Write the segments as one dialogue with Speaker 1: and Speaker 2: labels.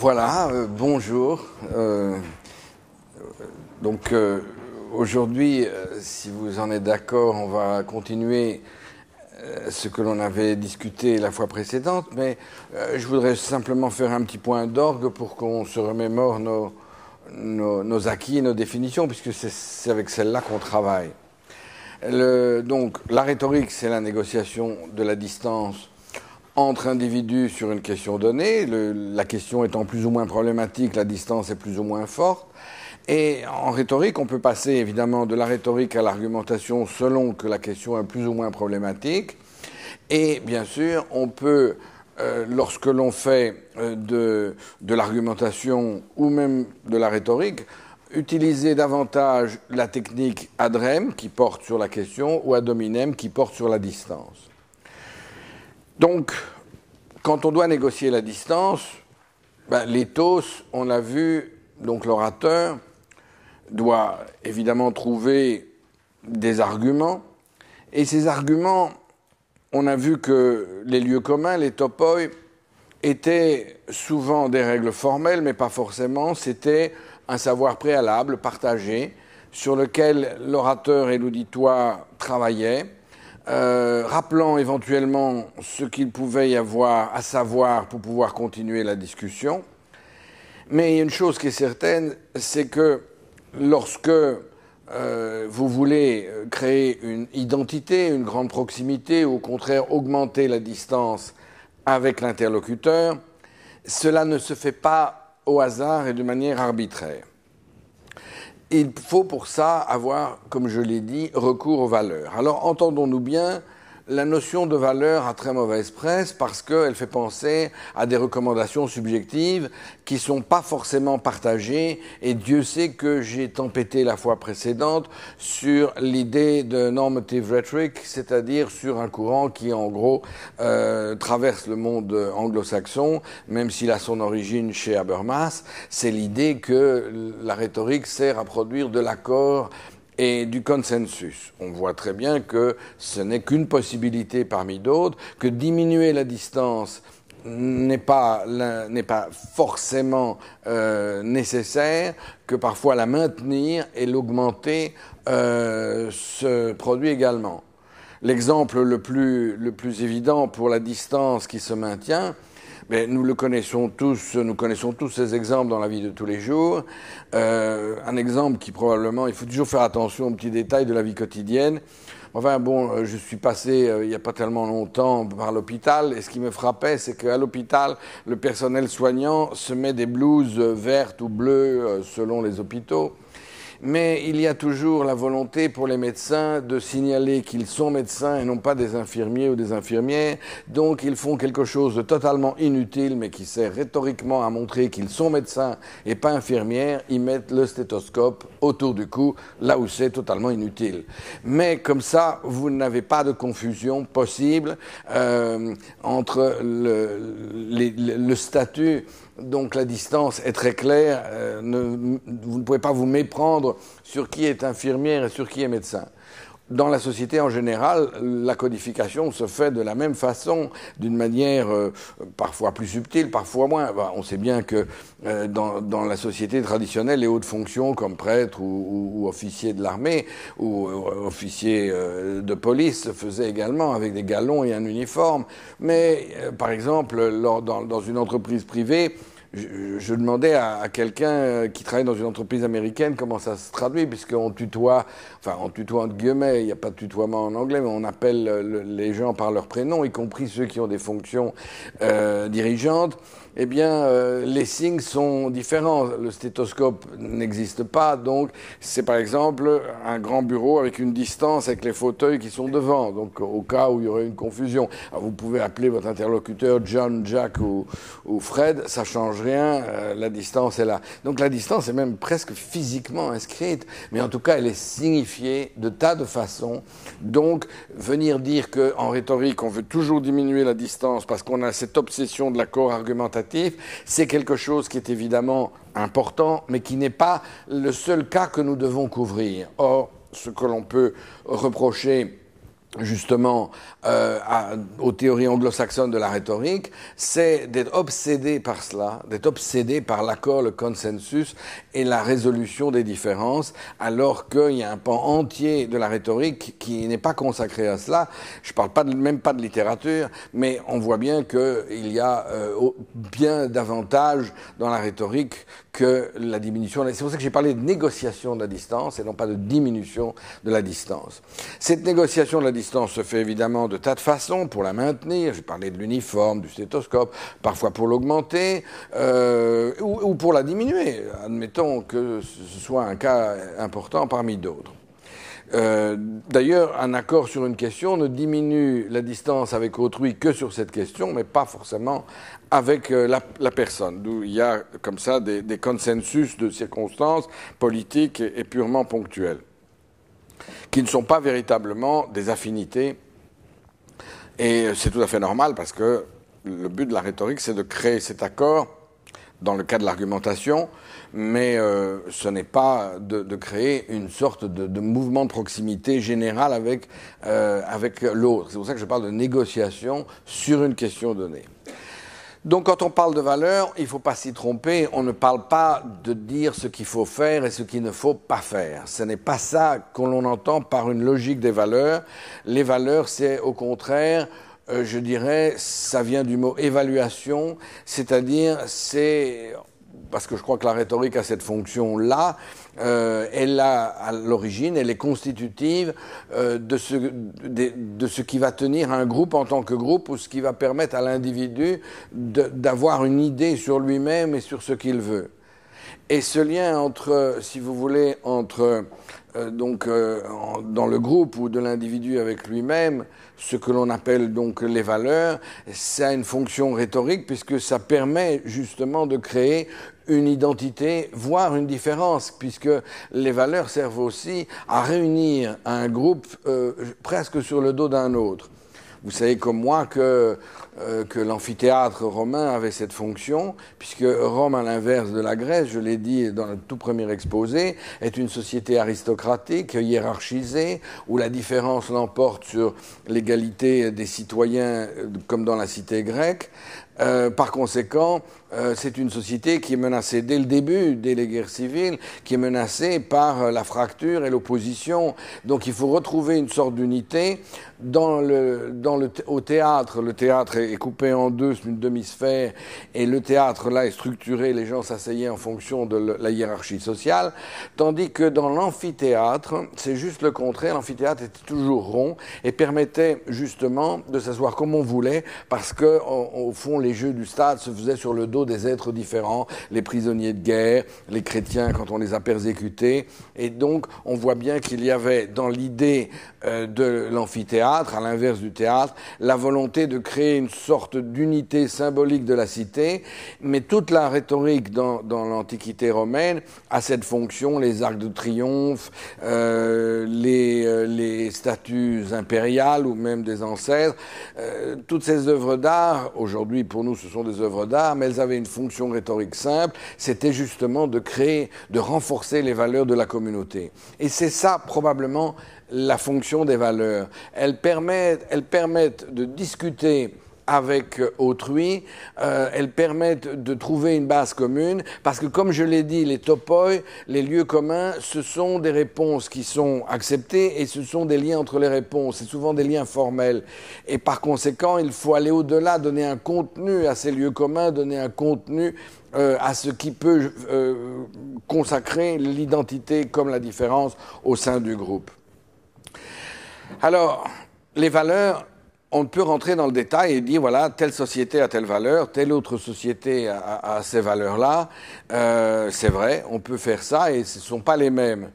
Speaker 1: Voilà, bonjour. Aujourd'hui, si vous en êtes d'accord, on va continuer ce que l'on avait discuté la fois précédente, mais je voudrais simplement faire un petit point d'orgue pour qu'on se remémore nos acquis et nos définitions, puisque c'est avec celle-là qu'on travaille. Donc, la rhétorique, c'est la négociation de la distance entre individus sur une question donnée, la question étant plus ou moins problématique, la distance est plus ou moins forte. Et en rhétorique, on peut passer évidemment de la rhétorique à l'argumentation selon que la question est plus ou moins problématique. Et bien sûr, on peut, lorsque l'on fait de l'argumentation ou même de la rhétorique, utiliser davantage la technique ad rem qui porte sur la question ou ad hominem qui porte sur la distance. Donc, quand on doit négocier la distance, l'éthos, on l'a vu, donc l'orateur doit évidemment trouver des arguments, et ces arguments, on a vu que les lieux communs, les topoi, étaient souvent des règles formelles, mais pas forcément, c'était un savoir préalable, partagé, sur lequel l'orateur et l'auditoire travaillaient, rappelant éventuellement ce qu'il pouvait y avoir à savoir pour pouvoir continuer la discussion. Mais il y a une chose qui est certaine, c'est que lorsque vous voulez créer une identité, une grande proximité, ou au contraire augmenter la distance avec l'interlocuteur, cela ne se fait pas au hasard et de manière arbitraire. Il faut pour ça avoir, comme je l'ai dit, recours aux valeurs. Alors entendons-nous bien, la notion de valeur a très mauvaise presse parce qu'elle fait penser à des recommandations subjectives qui ne sont pas forcément partagées, et Dieu sait que j'ai tempêté la fois précédente sur l'idée de normative rhetoric, c'est-à-dire sur un courant qui en gros traverse le monde anglo-saxon, même s'il a son origine chez Habermas. C'est l'idée que la rhétorique sert à produire de l'accord et du consensus. On voit très bien que ce n'est qu'une possibilité parmi d'autres, que diminuer la distance n'est pas forcément nécessaire, que parfois la maintenir et l'augmenter se produit également. L'exemple le plus évident pour la distance qui se maintient, nous connaissons tous ces exemples dans la vie de tous les jours. Un exemple qui probablement, il faut toujours faire attention aux petits détails de la vie quotidienne. Enfin bon, je suis passé il n'y a pas tellement longtemps par l'hôpital, et ce qui me frappait, c'est qu'à l'hôpital, le personnel soignant se met des blouses vertes ou bleues selon les hôpitaux. Mais il y a toujours la volonté pour les médecins de signaler qu'ils sont médecins et non pas des infirmiers ou des infirmières. Donc ils font quelque chose de totalement inutile, mais qui sert rhétoriquement à montrer qu'ils sont médecins et pas infirmières. Ils mettent le stéthoscope autour du cou, là où c'est totalement inutile. Mais comme ça, vous n'avez pas de confusion possible entre le statut. Donc la distance est très claire, vous ne pouvez pas vous méprendre sur qui est infirmière et sur qui est médecin. Dans la société en général, la codification se fait de la même façon, d'une manière parfois plus subtile, parfois moins. On sait bien que dans la société traditionnelle, les hautes fonctions comme prêtre ou officier de l'armée ou officier de police se faisaient également avec des galons et un uniforme. Mais par exemple, dans une entreprise privée, je demandais à quelqu'un qui travaille dans une entreprise américaine comment ça se traduit, puisqu'on tutoie, enfin on tutoie entre guillemets, il n'y a pas de tutoiement en anglais, mais on appelle les gens par leur prénom, y compris ceux qui ont des fonctions dirigeantes. Eh bien, les signes sont différents. Le stéthoscope n'existe pas, donc c'est par exemple un grand bureau avec une distance avec les fauteuils qui sont devant, donc au cas où il y aurait une confusion. Alors, vous pouvez appeler votre interlocuteur John, Jack ou Fred, ça change rien, la distance est là. Donc la distance est même presque physiquement inscrite, mais en tout cas elle est signifiée de tas de façons. Donc venir dire qu'en rhétorique on veut toujours diminuer la distance parce qu'on a cette obsession de l'accord argumentatif, c'est quelque chose qui est évidemment important, mais qui n'est pas le seul cas que nous devons couvrir. Or, ce que l'on peut reprocher justement aux théories anglo-saxonnes de la rhétorique, c'est d'être obsédé par cela, d'être obsédé par l'accord, le consensus et la résolution des différences, alors qu'il y a un pan entier de la rhétorique qui n'est pas consacré à cela. Je ne parle même pas de littérature, mais on voit bien qu'il y a bien davantage dans la rhétorique que la diminution. C'est pour ça que j'ai parlé de négociation de la distance et non pas de diminution de la distance. Cette négociation de la distance se fait évidemment de tas de façons pour la maintenir. J'ai parlé de l'uniforme, du stéthoscope, parfois pour l'augmenter ou pour la diminuer. Admettons que ce soit un cas important parmi d'autres. D'ailleurs, un accord sur une question ne diminue la distance avec autrui que sur cette question, mais pas forcément avec la personne. D'où il y a comme ça des consensus de circonstances politiques et purement ponctuels, qui ne sont pas véritablement des affinités. Et c'est tout à fait normal parce que le but de la rhétorique, c'est de créer cet accord dans le cas de l'argumentation, mais ce n'est pas de créer une sorte de mouvement de proximité général avec l'autre. C'est pour ça que je parle de négociation sur une question donnée. Donc quand on parle de valeur, il ne faut pas s'y tromper, on ne parle pas de dire ce qu'il faut faire et ce qu'il ne faut pas faire. Ce n'est pas ça qu'on entend par une logique des valeurs. Les valeurs, c'est au contraire, je dirais, ça vient du mot évaluation, c'est-à-dire c'est... Parce que je crois que la rhétorique a cette fonction-là, elle a à l'origine, elle est constitutive de ce qui va tenir un groupe en tant que groupe ou ce qui va permettre à l'individu d'avoir une idée sur lui-même et sur ce qu'il veut. Et ce lien entre, si vous voulez, entre dans le groupe ou de l'individu avec lui-même, ce que l'on appelle donc les valeurs, ça a une fonction rhétorique puisque ça permet justement de créer une identité, voire une différence, puisque les valeurs servent aussi à réunir un groupe presque sur le dos d'un autre. Vous savez comme moi que l'amphithéâtre romain avait cette fonction, puisque Rome, à l'inverse de la Grèce, je l'ai dit dans le tout premier exposé, est une société aristocratique, hiérarchisée, où la différence l'emporte sur l'égalité des citoyens, comme dans la cité grecque. Par conséquent, c'est une société qui est menacée dès le début, dès les guerres civiles, qui est menacée par la fracture et l'opposition. Donc il faut retrouver une sorte d'unité. Au théâtre, le théâtre est coupé en deux, c'est une demi-sphère, et le théâtre là est structuré, les gens s'asseyaient en fonction de la hiérarchie sociale, tandis que dans l'amphithéâtre, c'est juste le contraire, l'amphithéâtre était toujours rond et permettait justement de s'asseoir comme on voulait, parce que au fond les jeux du stade se faisaient sur le dos des êtres différents, les prisonniers de guerre, les chrétiens quand on les a persécutés, et donc on voit bien qu'il y avait dans l'idée de l'amphithéâtre, à l'inverse du théâtre, la volonté de créer une sorte d'unité symbolique de la cité, mais toute la rhétorique dans l'Antiquité romaine a cette fonction, les arcs de triomphe, les statues impériales ou même des ancêtres, toutes ces œuvres d'art, aujourd'hui pour nous ce sont des œuvres d'art, mais elles avaient une fonction rhétorique simple, c'était justement de créer, de renforcer les valeurs de la communauté. Et c'est ça probablement la fonction des valeurs. Elles permettent de discuter avec autrui, elles permettent de trouver une base commune, parce que comme je l'ai dit, les topoi, les lieux communs, ce sont des réponses qui sont acceptées et ce sont des liens entre les réponses, c'est souvent des liens formels. Et par conséquent, il faut aller au-delà, donner un contenu à ces lieux communs, donner un contenu à ce qui peut consacrer l'identité comme la différence au sein du groupe. Alors, les valeurs, on peut rentrer dans le détail et dire, voilà, telle société a telle valeur, telle autre société a ces valeurs-là. C'est vrai, on peut faire ça et ce ne sont pas les mêmes.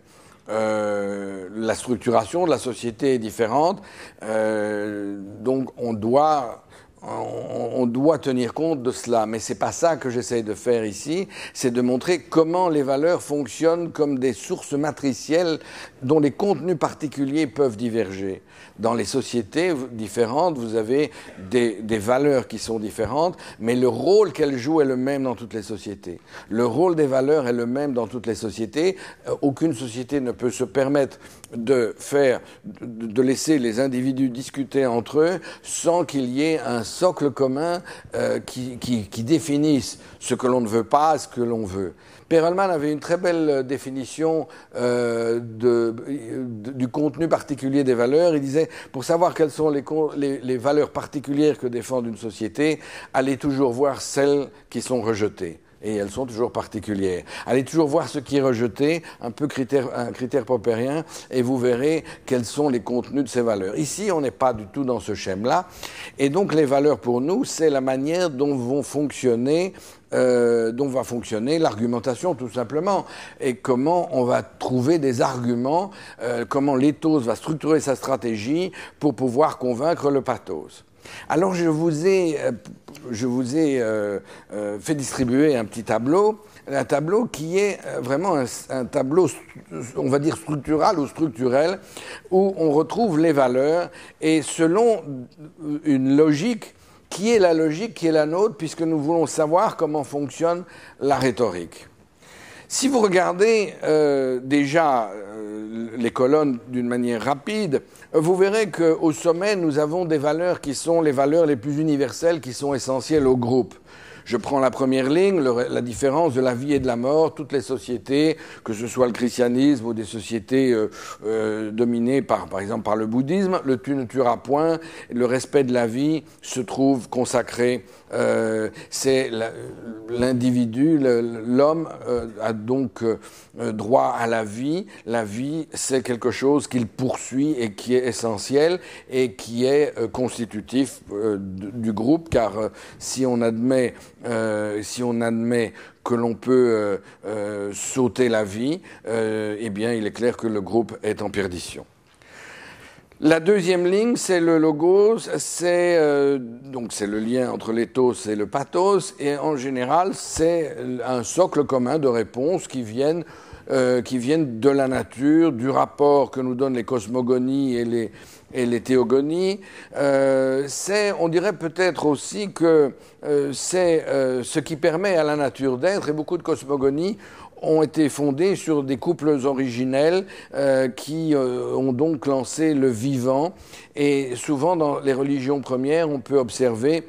Speaker 1: La structuration de la société est différente, donc on doit on doit tenir compte de cela, mais c'est pas ça que j'essaie de faire ici, c'est de montrer comment les valeurs fonctionnent comme des sources matricielles dont les contenus particuliers peuvent diverger. Dans les sociétés différentes, vous avez des valeurs qui sont différentes, mais le rôle qu'elles jouent est le même dans toutes les sociétés. Le rôle des valeurs est le même dans toutes les sociétés. Aucune société ne peut se permettre de laisser les individus discuter entre eux sans qu'il y ait un socle commun qui définisse ce que l'on ne veut pas, ce que l'on veut. Perelman avait une très belle définition du contenu particulier des valeurs. Il disait, pour savoir quelles sont les valeurs particulières que défend une société, allez toujours voir celles qui sont rejetées. Et elles sont toujours particulières. Allez toujours voir ce qui est rejeté, un critère popperien, et vous verrez quels sont les contenus de ces valeurs. Ici, on n'est pas du tout dans ce schème-là. Et donc, les valeurs, pour nous, c'est la manière dont va fonctionner l'argumentation, tout simplement. Et comment on va trouver des arguments, comment l'éthos va structurer sa stratégie pour pouvoir convaincre le pathos. Alors je vous ai fait distribuer un petit tableau, un tableau qui est vraiment un tableau, on va dire structural ou structurel, où on retrouve les valeurs et selon une logique qui est la logique qui est la nôtre, puisque nous voulons savoir comment fonctionne la rhétorique. Si vous regardez déjà les colonnes d'une manière rapide, vous verrez qu'au sommet, nous avons des valeurs qui sont les valeurs les plus universelles, qui sont essentielles au groupe. Je prends la première ligne, la différence de la vie et de la mort. Toutes les sociétés, que ce soit le christianisme ou des sociétés dominées par exemple par le bouddhisme, le tu ne tueras point, le respect de la vie se trouve consacré. C'est l'individu, l'homme a donc droit à la vie. La vie, c'est quelque chose qu'il poursuit et qui est essentiel et qui est constitutif du groupe, car si on admet que l'on peut sauter la vie, eh bien, il est clair que le groupe est en perdition. La deuxième ligne, c'est le logos, c'est le lien entre l'éthos et le pathos, et en général, c'est un socle commun de réponses qui viennent de la nature, du rapport que nous donnent les cosmogonies et les théogonies. On dirait peut-être aussi que c'est ce qui permet à la nature d'être, et beaucoup de cosmogonies ont été fondées sur des couples originels qui ont donc lancé le vivant. Et souvent, dans les religions premières, on peut observer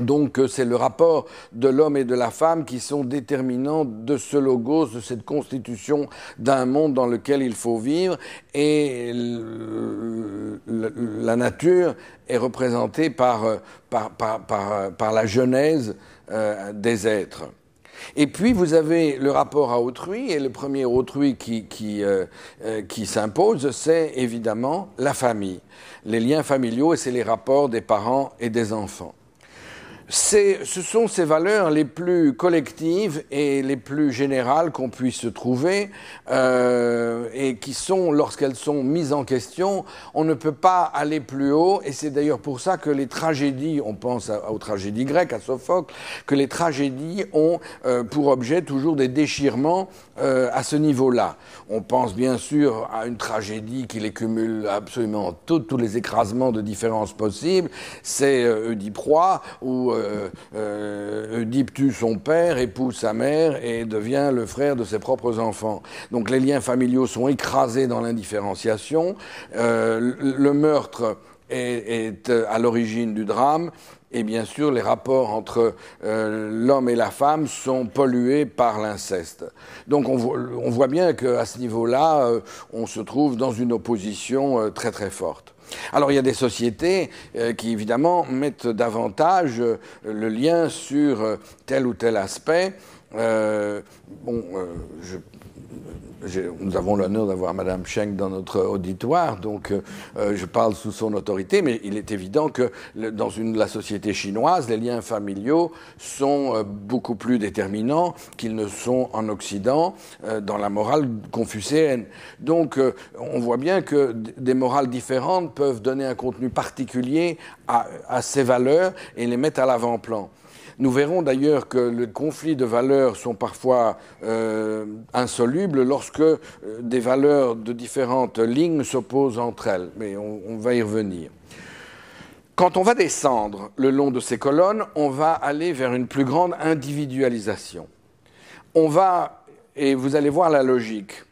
Speaker 1: donc c'est le rapport de l'homme et de la femme qui sont déterminants de ce logos, de cette constitution d'un monde dans lequel il faut vivre, et la nature est représentée par la genèse des êtres. Et puis vous avez le rapport à autrui, et le premier autrui qui s'impose, c'est évidemment la famille, les liens familiaux, et c'est les rapports des parents et des enfants. Ce sont ces valeurs les plus collectives et les plus générales qu'on puisse trouver et qui sont, lorsqu'elles sont mises en question, on ne peut pas aller plus haut, et c'est d'ailleurs pour ça que les tragédies, on pense aux tragédies grecques, à Sophocle, que les tragédies ont pour objet toujours des déchirements à ce niveau-là. On pense bien sûr à une tragédie qui les cumule absolument tous les écrasements de différences possibles, c'est Oedipe roi, où Oedipe tue son père, épouse sa mère et devient le frère de ses propres enfants. Donc les liens familiaux sont écrasés dans l'indifférenciation. Le meurtre est à l'origine du drame. Et bien sûr, les rapports entre l'homme et la femme sont pollués par l'inceste. Donc on voit bien qu'à ce niveau-là, on se trouve dans une opposition très très forte. Alors il y a des sociétés qui évidemment mettent davantage le lien sur tel ou tel aspect. Nous avons l'honneur d'avoir Madame Schenk dans notre auditoire, donc je parle sous son autorité, mais il est évident que dans la société chinoise, les liens familiaux sont beaucoup plus déterminants qu'ils ne sont en Occident dans la morale confucéenne. Donc on voit bien que des morales différentes peuvent donner un contenu particulier à ces valeurs et les mettre à l'avant-plan. Nous verrons d'ailleurs que les conflits de valeurs sont parfois insolubles lorsque des valeurs de différentes lignes s'opposent entre elles, mais on va y revenir. Quand on va descendre le long de ces colonnes, on va aller vers une plus grande individualisation. On va, et vous allez voir la logique,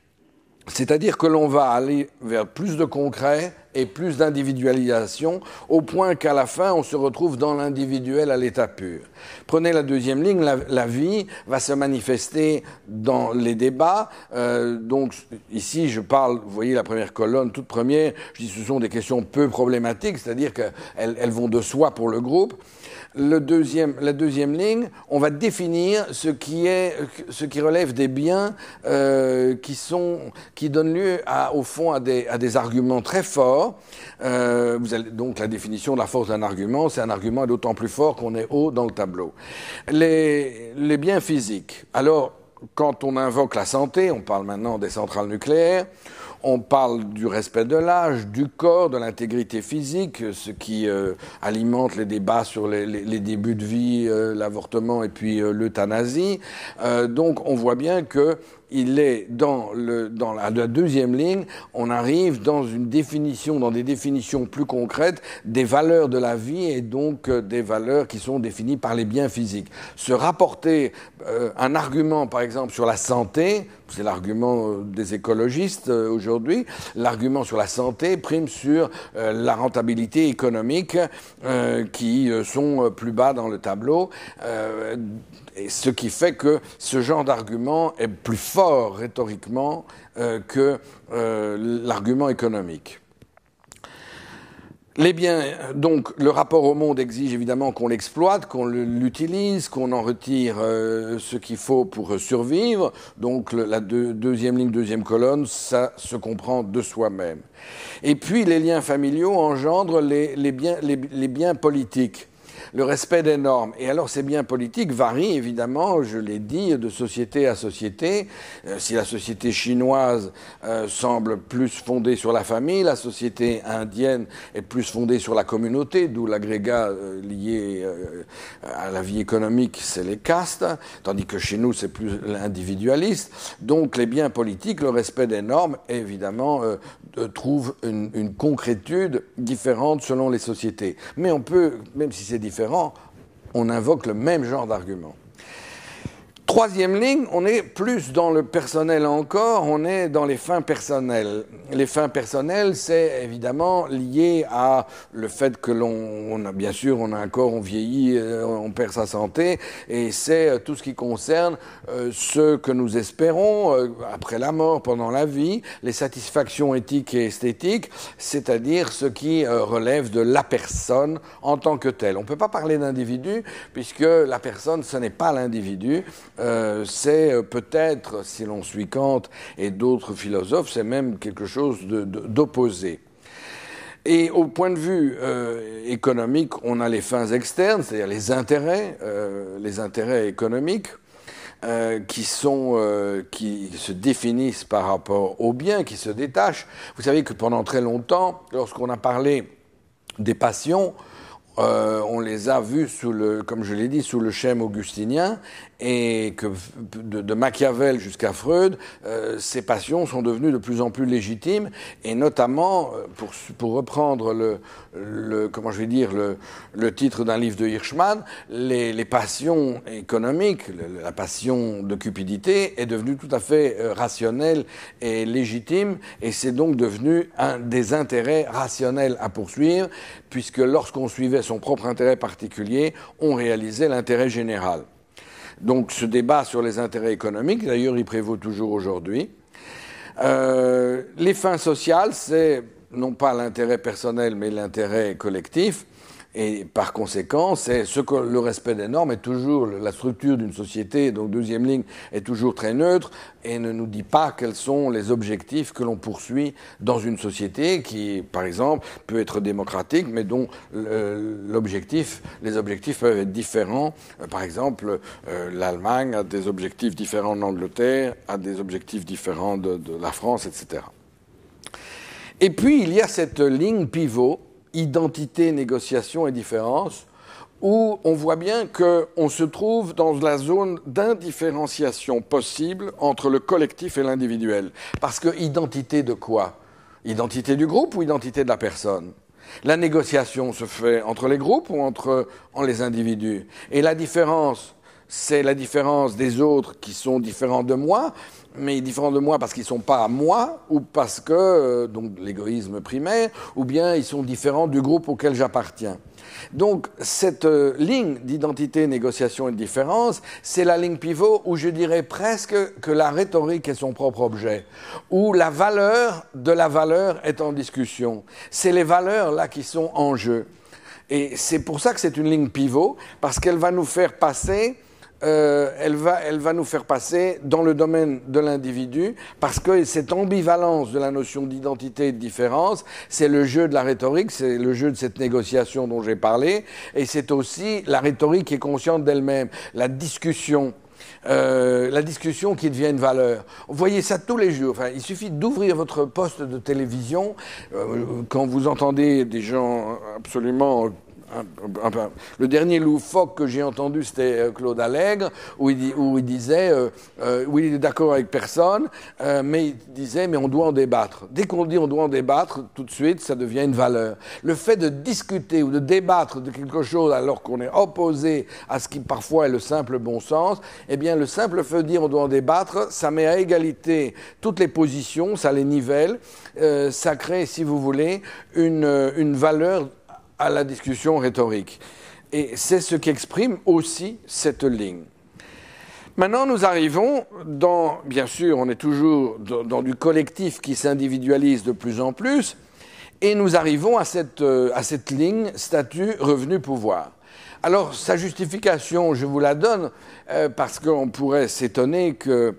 Speaker 1: c'est-à-dire que l'on va aller vers plus de concret et plus d'individualisation, au point qu'à la fin, on se retrouve dans l'individuel à l'état pur. Prenez la deuxième ligne, la vie va se manifester dans les débats. Donc ici, je parle, vous voyez la première colonne, toute première, je dis ce sont des questions peu problématiques, c'est-à-dire qu'elles vont de soi pour le groupe. La deuxième ligne, on va définir ce qui relève des biens qui donnent lieu au fond à des arguments très forts. Donc la définition de la force d'un argument, c'est un argument d'autant plus fort qu'on est haut dans le tableau. Les biens physiques. Alors, quand on invoque la santé, on parle maintenant des centrales nucléaires, on parle du respect de l'âge, du corps, de l'intégrité physique, ce qui alimente les débats sur les débuts de vie, l'avortement et puis l'euthanasie. Donc on voit bien que il est dans la deuxième ligne, on arrive dans des définitions plus concrètes des valeurs de la vie et donc des valeurs qui sont définies par les biens physiques. Se rapporter un argument, par exemple, sur la santé, c'est l'argument des écologistes aujourd'hui, l'argument sur la santé prime sur la rentabilité économique qui sont plus bas dans le tableau. Et ce qui fait que ce genre d'argument est plus fort rhétoriquement que l'argument économique. Les biens, donc, le rapport au monde exige évidemment qu'on l'exploite, qu'on l'utilise, qu'on en retire ce qu'il faut pour survivre. Donc, la deuxième ligne, deuxième colonne, ça se comprend de soi-même. Et puis, les liens familiaux engendrent les biens politiques. Le respect des normes. Et alors, ces biens politiques varient, évidemment, je l'ai dit, de société à société. Si la société chinoise semble plus fondée sur la famille, la société indienne est plus fondée sur la communauté, d'où l'agrégat lié à la vie économique, c'est les castes, tandis que chez nous, c'est plus individualiste. Donc, les biens politiques, le respect des normes, évidemment, trouve une concrétude différente selon les sociétés. Mais on peut, même si c'est différent, on invoque le même genre d'argument. Troisième ligne, on est plus dans le personnel encore, on est dans les fins personnelles. Les fins personnelles, c'est évidemment lié à le fait que bien sûr, on a un corps, on vieillit, on perd sa santé, et c'est tout ce qui concerne ce que nous espérons après la mort, pendant la vie, les satisfactions éthiques et esthétiques, c'est-à-dire ce qui relève de la personne en tant que telle. On ne peut pas parler d'individu, puisque la personne, ce n'est pas l'individu. C'est peut-être, si l'on suit Kant et d'autres philosophes, c'est même quelque chose d'opposé. Et au point de vue économique, on a les fins externes, c'est-à-dire les intérêts économiques, qui se définissent par rapport aux biens, qui se détachent. Vous savez que pendant très longtemps, lorsqu'on a parlé des passions, on les a vus comme je l'ai dit, sous le schème augustinien, et que de Machiavel jusqu'à Freud, ces passions sont devenues de plus en plus légitimes, et notamment, pour reprendre le titre d'un livre de Hirschman, les passions économiques, la passion de cupidité est devenue tout à fait rationnelle et légitime, et c'est donc devenu un des intérêts rationnels à poursuivre, puisque lorsqu'on suivait son propre intérêt particulier, on réalisait l'intérêt général. Donc ce débat sur les intérêts économiques, d'ailleurs, il prévaut toujours aujourd'hui. Les fins sociales, c'est non pas l'intérêt personnel, mais l'intérêt collectif. Et par conséquent, c'est ce que le respect des normes est toujours la structure d'une société, donc deuxième ligne est toujours très neutre et ne nous dit pas quels sont les objectifs que l'on poursuit dans une société qui, par exemple, peut être démocratique, mais dont les objectifs peuvent être différents. Par exemple, l'Allemagne a des objectifs différents de l'Angleterre, a des objectifs différents de la France, etc. Et puis, il y a cette ligne pivot, identité, négociation et différence, où on voit bien qu'on se trouve dans la zone d'indifférenciation possible entre le collectif et l'individuel. Parce que identité de quoi? Identité du groupe ou identité de la personne? La négociation se fait entre les groupes ou entre les individus? Et la différence, c'est la différence des autres qui sont différents de moi, mais différents de moi parce qu'ils ne sont pas à moi, ou parce que, donc l'égoïsme primaire, ou bien ils sont différents du groupe auquel j'appartiens. Donc cette ligne d'identité, négociation et de différence, c'est la ligne pivot où je dirais presque que la rhétorique est son propre objet, où la valeur de la valeur est en discussion. C'est les valeurs là qui sont en jeu. Et c'est pour ça que c'est une ligne pivot, parce qu'elle va nous faire passer... elle va nous faire passer dans le domaine de l'individu, parce que cette ambivalence de la notion d'identité et de différence, c'est le jeu de la rhétorique, c'est le jeu de cette négociation dont j'ai parlé, et c'est aussi la rhétorique qui est consciente d'elle-même, la discussion qui devient une valeur. Vous voyez ça tous les jours. Enfin, il suffit d'ouvrir votre poste de télévision quand vous entendez des gens absolument... Le dernier loufoque que j'ai entendu, c'était Claude Allègre, où il disait, où il est d'accord avec personne, mais il disait, mais on doit en débattre. Dès qu'on dit on doit en débattre, tout de suite, ça devient une valeur. Le fait de discuter ou de débattre de quelque chose alors qu'on est opposé à ce qui parfois est le simple bon sens, eh bien, le simple fait de dire on doit en débattre, ça met à égalité toutes les positions, ça les nivelle, ça crée, si vous voulez, une valeur à la discussion rhétorique. Et c'est ce qu'exprime aussi cette ligne. Maintenant, nous arrivons dans, bien sûr, on est toujours dans du collectif qui s'individualise de plus en plus, et nous arrivons à cette ligne statut, revenu, pouvoir. Alors, sa justification, je vous la donne, parce qu'on pourrait s'étonner que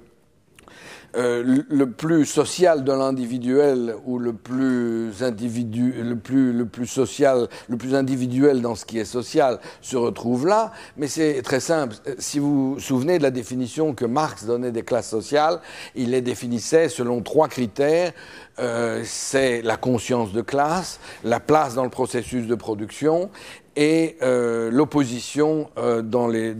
Speaker 1: le plus social de l'individuel ou le plus social, le plus individuel dans ce qui est social se retrouve là, mais c'est très simple. Si vous vous souvenez de la définition que Marx donnait des classes sociales, il les définissait selon 3 critères. C'est la conscience de classe, la place dans le processus de production et l'opposition dans les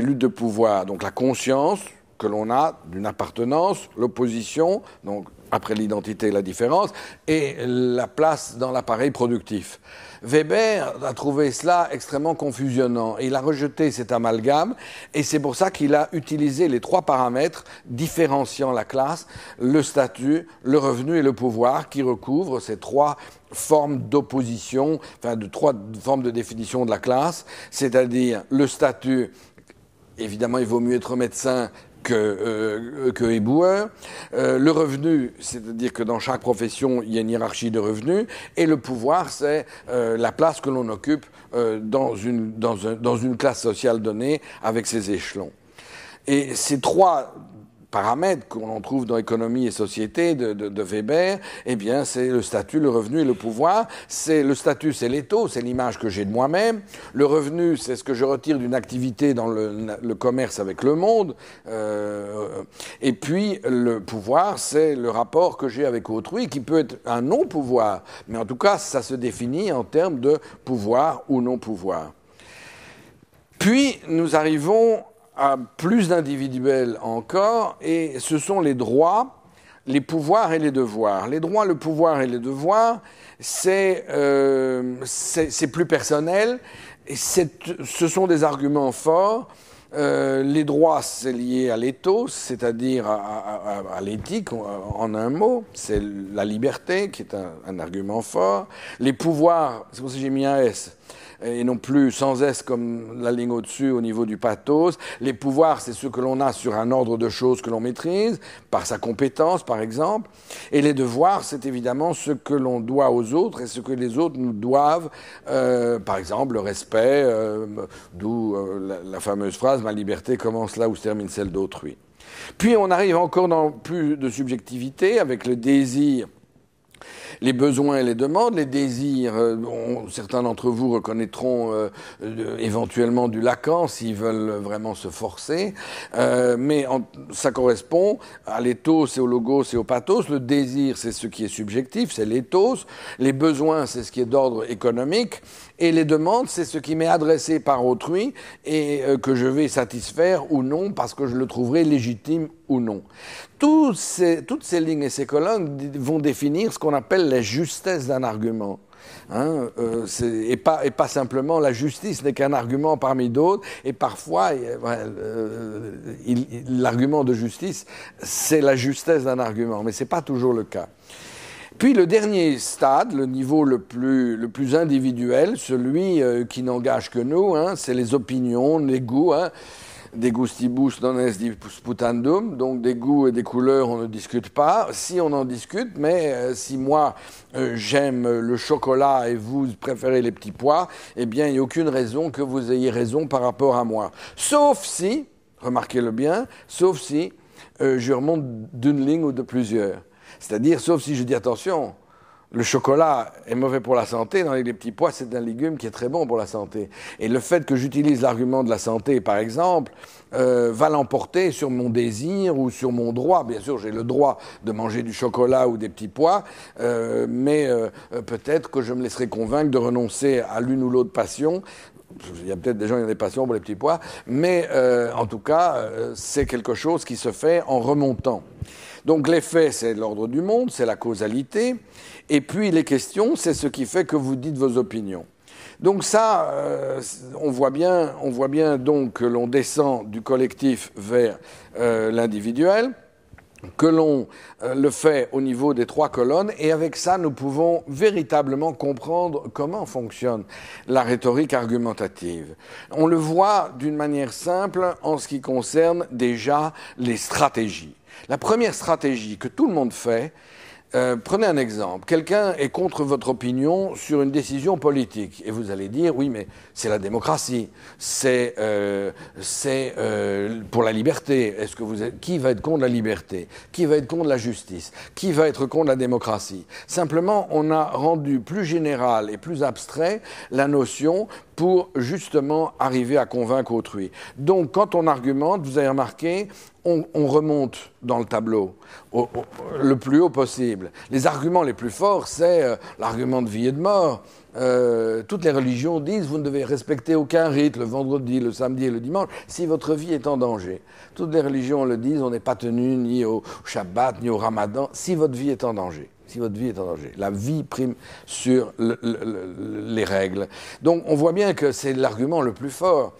Speaker 1: luttes de pouvoir. Donc la conscience que l'on a d'une appartenance, l'opposition, donc après l'identité et la différence, et la place dans l'appareil productif. Weber a trouvé cela extrêmement confusionnant. Il a rejeté cet amalgame, et c'est pour ça qu'il a utilisé les 3 paramètres différenciant la classe, le statut, le revenu et le pouvoir, qui recouvrent ces 3 formes d'opposition, enfin de 3 formes de définition de la classe, c'est-à-dire le statut. Évidemment, il vaut mieux être médecin que éboueur. Le revenu, c'est-à-dire que dans chaque profession, il y a une hiérarchie de revenus. Et le pouvoir, c'est la place que l'on occupe dans une classe sociale donnée avec ses échelons. Et ces 3 paramètres qu'on trouve dans Économie et Société de Weber, eh bien, c'est le statut, le revenu et le pouvoir. Le statut, c'est l'étau, c'est l'image que j'ai de moi-même. Le revenu, c'est ce que je retire d'une activité dans le commerce avec le monde. Et puis, le pouvoir, c'est le rapport que j'ai avec autrui, qui peut être un non-pouvoir. Mais en tout cas, ça se définit en termes de pouvoir ou non-pouvoir. Puis, nous arrivons à plus d'individuel encore, et ce sont les droits, les pouvoirs et les devoirs. Les droits, le pouvoir et les devoirs, c'est plus personnel, et ce sont des arguments forts. Les droits, c'est lié à l'éthos, c'est-à-dire à l'éthique, en un mot. C'est la liberté qui est un argument fort. Les pouvoirs, c'est pour ça que j'ai mis un S. et non plus sans S comme la ligne au-dessus au niveau du pathos. Les pouvoirs, c'est ce que l'on a sur un ordre de choses que l'on maîtrise, par sa compétence par exemple. Et les devoirs, c'est évidemment ce que l'on doit aux autres et ce que les autres nous doivent, par exemple le respect, d'où la fameuse phrase « Ma liberté commence là où se termine celle d'autrui ». Puis on arrive encore dans plus de subjectivité avec le désir, les besoins et les demandes. Les désirs, certains d'entre vous reconnaîtront éventuellement du Lacan s'ils veulent vraiment se forcer, mais ça correspond à l'éthos et au logos et au pathos. Le désir, c'est ce qui est subjectif, c'est l'éthos. Les besoins, c'est ce qui est d'ordre économique. Et les demandes, c'est ce qui m'est adressé par autrui et que je vais satisfaire ou non parce que je le trouverai légitime ou non. Toutes ces lignes et ces colonnes vont définir ce qu'on appelle la justesse d'un argument. Hein, et pas simplement la justice n'est qu'un argument parmi d'autres, et parfois l'argument de justice, c'est la justesse d'un argument, mais ce n'est pas toujours le cas. Puis le dernier stade, le niveau le plus individuel, celui qui n'engage que nous, hein, c'est les opinions, les goûts. Hein. De gustibus non est disputandum, donc des goûts et des couleurs, on ne discute pas. Si on en discute, mais si moi j'aime le chocolat et vous préférez les petits pois, eh bien il n'y a aucune raison que vous ayez raison par rapport à moi. Sauf si, remarquez-le bien, sauf si je remonte d'une ligne ou de plusieurs. C'est-à-dire, sauf si je dis attention, le chocolat est mauvais pour la santé, dans les petits pois, c'est un légume qui est très bon pour la santé. Et le fait que j'utilise l'argument de la santé, par exemple, va l'emporter sur mon désir ou sur mon droit. Bien sûr, j'ai le droit de manger du chocolat ou des petits pois, mais peut-être que je me laisserai convaincre de renoncer à l'une ou l'autre passion. Il y a peut-être des gens qui ont des passions pour les petits pois, mais en tout cas, c'est quelque chose qui se fait en remontant. Donc l'effet, c'est l'ordre du monde, c'est la causalité, et puis les questions, c'est ce qui fait que vous dites vos opinions. Donc ça, on voit bien donc que l'on descend du collectif vers l'individuel, que l'on le fait au niveau des trois colonnes, et avec ça, nous pouvons véritablement comprendre comment fonctionne la rhétorique argumentative. On le voit d'une manière simple en ce qui concerne déjà les stratégies. La première stratégie que tout le monde fait, prenez un exemple. Quelqu'un est contre votre opinion sur une décision politique. Et vous allez dire, oui, mais c'est la démocratie. C'est pour la liberté. Qui va être contre la liberté? Qui va être contre la justice? Qui va être contre la démocratie? Simplement, on a rendu plus général et plus abstrait la notion pour justement arriver à convaincre autrui. Donc, quand on argumente, vous avez remarqué, on remonte dans le tableau le plus haut possible. Les arguments les plus forts, c'est l'argument de vie et de mort. Toutes les religions disent vous ne devez respecter aucun rite le vendredi, le samedi et le dimanche si votre vie est en danger. Toutes les religions le disent, on n'est pas tenu ni au Shabbat ni au Ramadan si votre vie est en danger. Si votre vie est en danger. La vie prime sur les règles. Donc on voit bien que c'est l'argument le plus fort.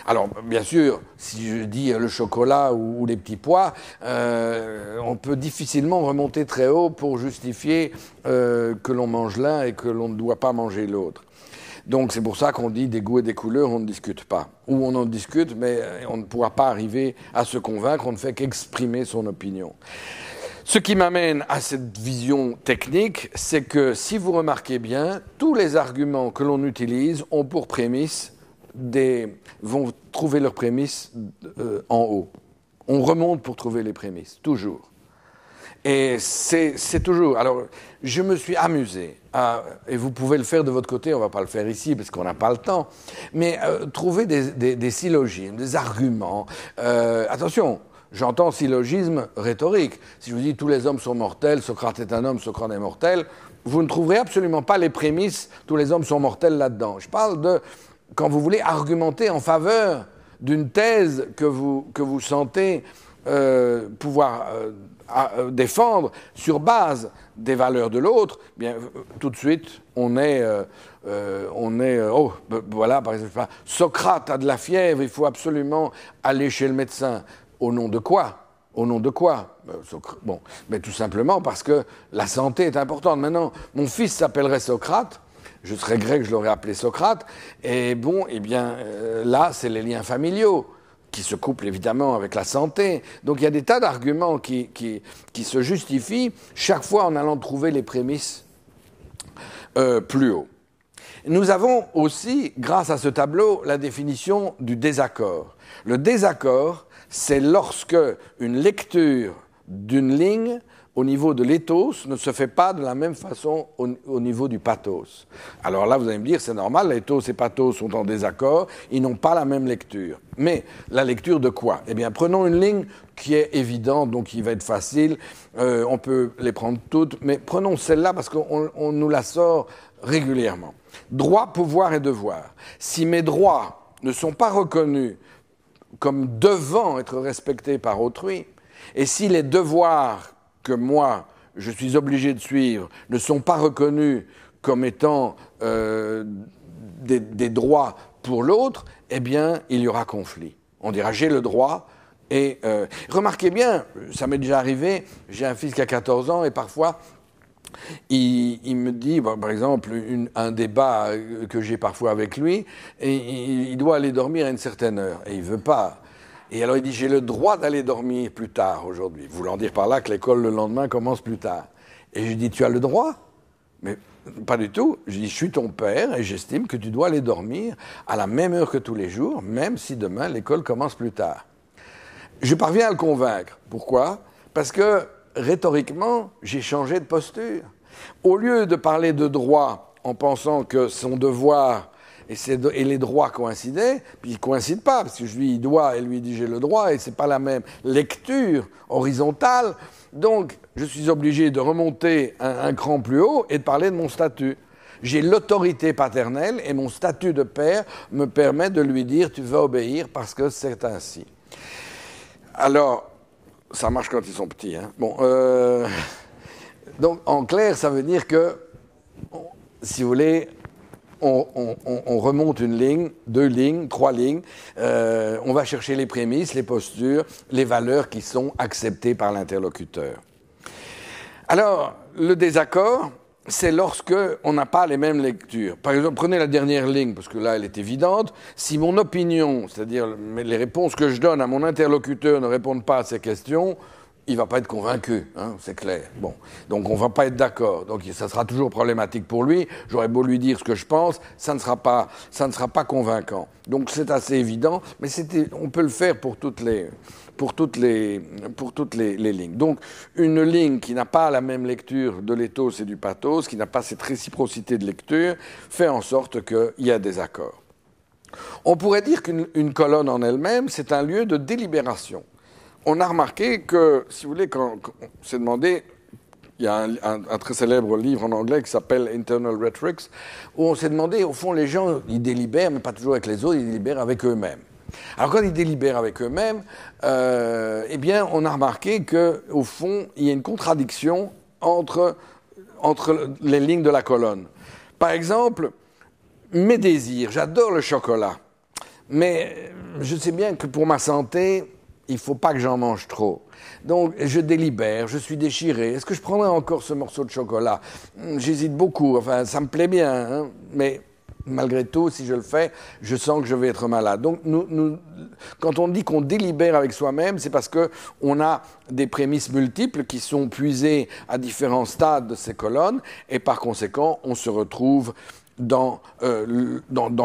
Speaker 1: Alors, bien sûr, si je dis le chocolat ou les petits pois, on peut difficilement remonter très haut pour justifier que l'on mange l'un et que l'on ne doit pas manger l'autre. Donc, c'est pour ça qu'on dit des goûts et des couleurs, on ne discute pas. Ou on en discute, mais on ne pourra pas arriver à se convaincre, on ne fait qu'exprimer son opinion. Ce qui m'amène à cette vision technique, c'est que si vous remarquez bien, tous les arguments que l'on utilise ont pour prémisse vont trouver leurs prémices en haut. On remonte pour trouver les prémices, toujours. Et c'est toujours... Alors, je me suis amusé, et vous pouvez le faire de votre côté, on ne va pas le faire ici parce qu'on n'a pas le temps, mais trouver des syllogismes, des arguments. Attention, j'entends syllogisme rhétorique. Si je vous dis tous les hommes sont mortels, Socrate est un homme, Socrate est mortel, vous ne trouverez absolument pas les prémices, tous les hommes sont mortels là-dedans. Je parle de... Quand vous voulez argumenter en faveur d'une thèse que vous sentez pouvoir défendre sur base des valeurs de l'autre, bien tout de suite voilà par exemple Socrate a de la fièvre, il faut absolument aller chez le médecin. Au nom de quoi? Au nom de quoi? Bon, mais tout simplement parce que la santé est importante. Maintenant, mon fils s'appellerait Socrate. je serais grec, je l'aurais appelé Socrate. Et bon, eh bien, là, c'est les liens familiaux qui se couplent évidemment avec la santé. Donc il y a des tas d'arguments qui se justifient chaque fois en allant trouver les prémices plus haut. Nous avons aussi, grâce à ce tableau, la définition du désaccord. Le désaccord, c'est lorsque une lecture d'une ligne au niveau de l'éthos ne se fait pas de la même façon au niveau du pathos. Alors là, vous allez me dire, c'est normal, l'éthos et pathos sont en désaccord, ils n'ont pas la même lecture. Mais la lecture de quoi? Eh bien, prenons une ligne qui est évidente, donc qui va être facile, on peut les prendre toutes, mais prenons celle-là parce qu'on nous la sort régulièrement. Droit, pouvoir et devoir. Si mes droits ne sont pas reconnus comme devant être respectés par autrui, et si les devoirs que moi, je suis obligé de suivre, ne sont pas reconnus comme étant des droits pour l'autre, eh bien, il y aura conflit. On dira, j'ai le droit, et remarquez bien, ça m'est déjà arrivé, j'ai un fils qui a 14 ans, et parfois, il me dit, par exemple, un débat que j'ai parfois avec lui, et il doit aller dormir à une certaine heure, et il ne veut pas. Et alors il dit, j'ai le droit d'aller dormir plus tard aujourd'hui, voulant dire par là que l'école le lendemain commence plus tard. Et je lui dis, tu as le droit? Mais pas du tout. Je dis, je suis ton père et j'estime que tu dois aller dormir à la même heure que tous les jours, même si demain l'école commence plus tard. Je parviens à le convaincre. Pourquoi? Parce que rhétoriquement, j'ai changé de posture. Au lieu de parler de droit en pensant que son devoir et les droits coïncidaient, puis ils ne coïncident pas, parce que je lui dois et lui dit j'ai le droit, et ce n'est pas la même lecture horizontale. Donc, je suis obligé de remonter un cran plus haut et de parler de mon statut. J'ai l'autorité paternelle et mon statut de père me permet de lui dire tu vas obéir parce que c'est ainsi. Alors, ça marche quand ils sont petits, hein. Bon, donc en clair, ça veut dire que, si vous voulez, on remonte une ligne, 2 lignes, 3 lignes, on va chercher les prémices, les postures, les valeurs qui sont acceptées par l'interlocuteur. Alors, le désaccord, c'est lorsque on n'a pas les mêmes lectures. Par exemple, prenez la dernière ligne, parce que là, elle est évidente. Si mon opinion, c'est-à-dire les réponses que je donne à mon interlocuteur ne répondent pas à ces questions, il ne va pas être convaincu, hein, c'est clair. Bon, donc on ne va pas être d'accord. Donc ça sera toujours problématique pour lui. J'aurais beau lui dire ce que je pense, ça ne sera pas convaincant. Donc c'est assez évident, mais on peut le faire pour toutes les lignes. Donc une ligne qui n'a pas la même lecture de l'éthos et du pathos, qui n'a pas cette réciprocité de lecture, fait en sorte qu'il y a des accords. On pourrait dire qu'une colonne en elle-même, c'est un lieu de délibération. On a remarqué que, si vous voulez, quand on s'est demandé, il y a un très célèbre livre en anglais qui s'appelle Internal Rhetorics, où on s'est demandé, au fond, les gens, ils délibèrent, mais pas toujours avec les autres, ils délibèrent avec eux-mêmes. Alors quand ils délibèrent avec eux-mêmes, eh bien, on a remarqué qu'au fond, il y a une contradiction entre les lignes de la colonne. Par exemple, mes désirs, j'adore le chocolat, mais je sais bien que pour ma santé, il ne faut pas que j'en mange trop. Donc, je délibère, je suis déchiré. Est-ce que je prendrai encore ce morceau de chocolat? J'hésite beaucoup. Enfin, ça me plaît bien, hein, mais malgré tout, si je le fais, je sens que je vais être malade. Donc, quand on dit qu'on délibère avec soi-même, c'est parce qu'on a des prémices multiples qui sont puisées à différents stades de ces colonnes, et par conséquent, on se retrouve dans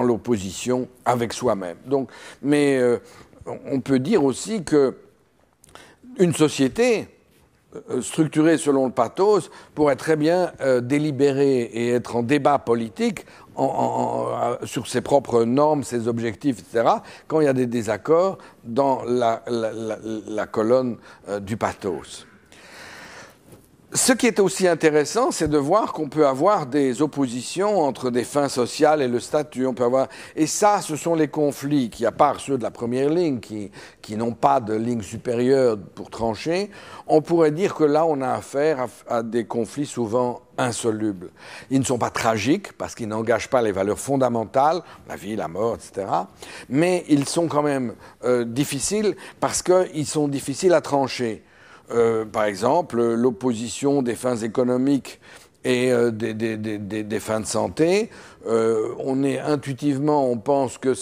Speaker 1: l'opposition avec soi-même. Donc, mais on peut dire aussi qu'une société structurée selon le pathos pourrait très bien délibérer et être en débat politique sur ses propres normes, ses objectifs, etc., quand il y a des désaccords dans la colonne du pathos. Ce qui est aussi intéressant, c'est de voir qu'on peut avoir des oppositions entre des fins sociales et le statut. Et ça, ce sont les conflits qui, à part ceux de la première ligne, qui n'ont pas de ligne supérieure pour trancher, on pourrait dire que là, on a affaire à des conflits souvent insolubles. Ils ne sont pas tragiques, parce qu'ils n'engagent pas les valeurs fondamentales, la vie, la mort, etc., mais ils sont quand même difficiles, parce qu'ils sont difficiles à trancher. Par exemple, l'opposition des fins économiques et des fins de santé. Intuitivement, on pense que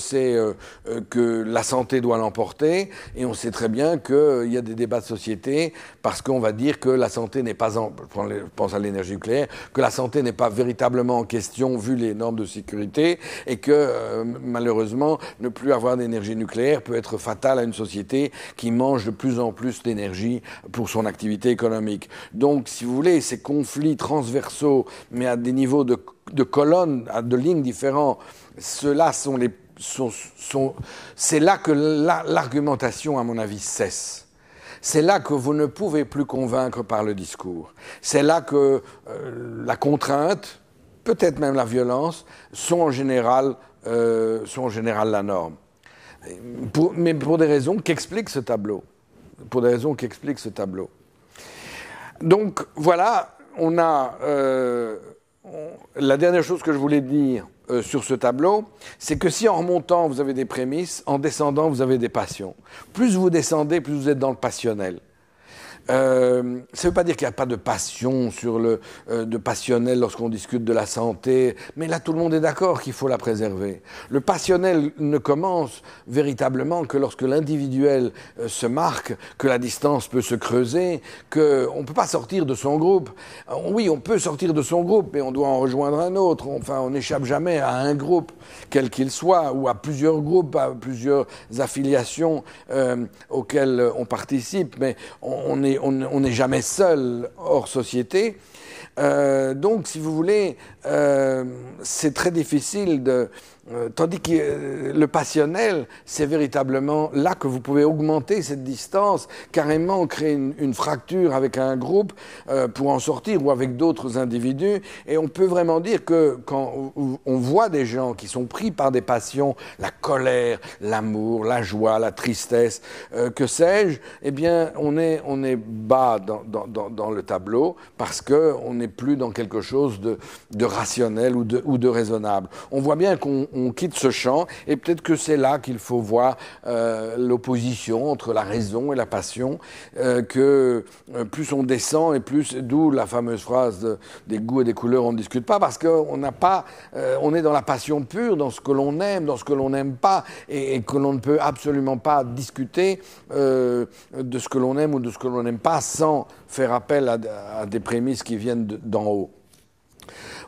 Speaker 1: que la santé doit l'emporter, et on sait très bien qu'il y a des débats de société parce qu'on va dire que la santé n'est pas, je pense à l'énergie nucléaire, que la santé n'est pas véritablement en question vu les normes de sécurité, et que malheureusement, ne plus avoir d'énergie nucléaire peut être fatal à une société qui mange de plus en plus d'énergie pour son activité économique. Donc, si vous voulez, ces conflits transversaux, mais à des niveaux de colonnes, de lignes différents, ceux-là c'est là que l'argumentation, à mon avis, cesse. C'est là que vous ne pouvez plus convaincre par le discours. C'est là que la contrainte, peut-être même la violence, sont en général la norme. Mais pour des raisons qu'explique ce tableau. Donc voilà, la dernière chose que je voulais dire sur ce tableau, c'est que si en remontant vous avez des prémices, en descendant vous avez des passions. Plus vous descendez, plus vous êtes dans le passionnel. Ça ne veut pas dire qu'il n'y a pas de passion de passionnel lorsqu'on discute de la santé, mais là tout le monde est d'accord qu'il faut la préserver. Le passionnel ne commence véritablement que lorsque l'individuel se marque, que la distance peut se creuser, qu'on ne peut pas sortir de son groupe. Oui, on peut sortir de son groupe, mais on doit en rejoindre un autre. Enfin, on n'échappe jamais à un groupe, quel qu'il soit, ou à plusieurs groupes, à plusieurs affiliations auxquelles on participe, mais on n'est jamais seul hors société. Donc, si vous voulez, c'est très difficile tandis que le passionnel, c'est véritablement là que vous pouvez augmenter cette distance, carrément créer une fracture avec un groupe pour en sortir, ou avec d'autres individus. Et on peut vraiment dire que quand on voit des gens qui sont pris par des passions, la colère, l'amour, la joie, la tristesse, que sais-je, eh bien, on est bas dans le tableau, parce qu'on n'est plus dans quelque chose de rationnel ou de raisonnable. On voit bien qu'on quitte ce champ, et peut-être que c'est là qu'il faut voir l'opposition entre la raison et la passion, que plus on descend, et plus, d'où la fameuse phrase des goûts et des couleurs, on ne discute pas, parce qu'on n'a pas, on est dans la passion pure, dans ce que l'on aime, dans ce que l'on n'aime pas, et que l'on ne peut absolument pas discuter de ce que l'on aime ou de ce que l'on n'aime pas sans faire appel à des prémices qui viennent d'en haut.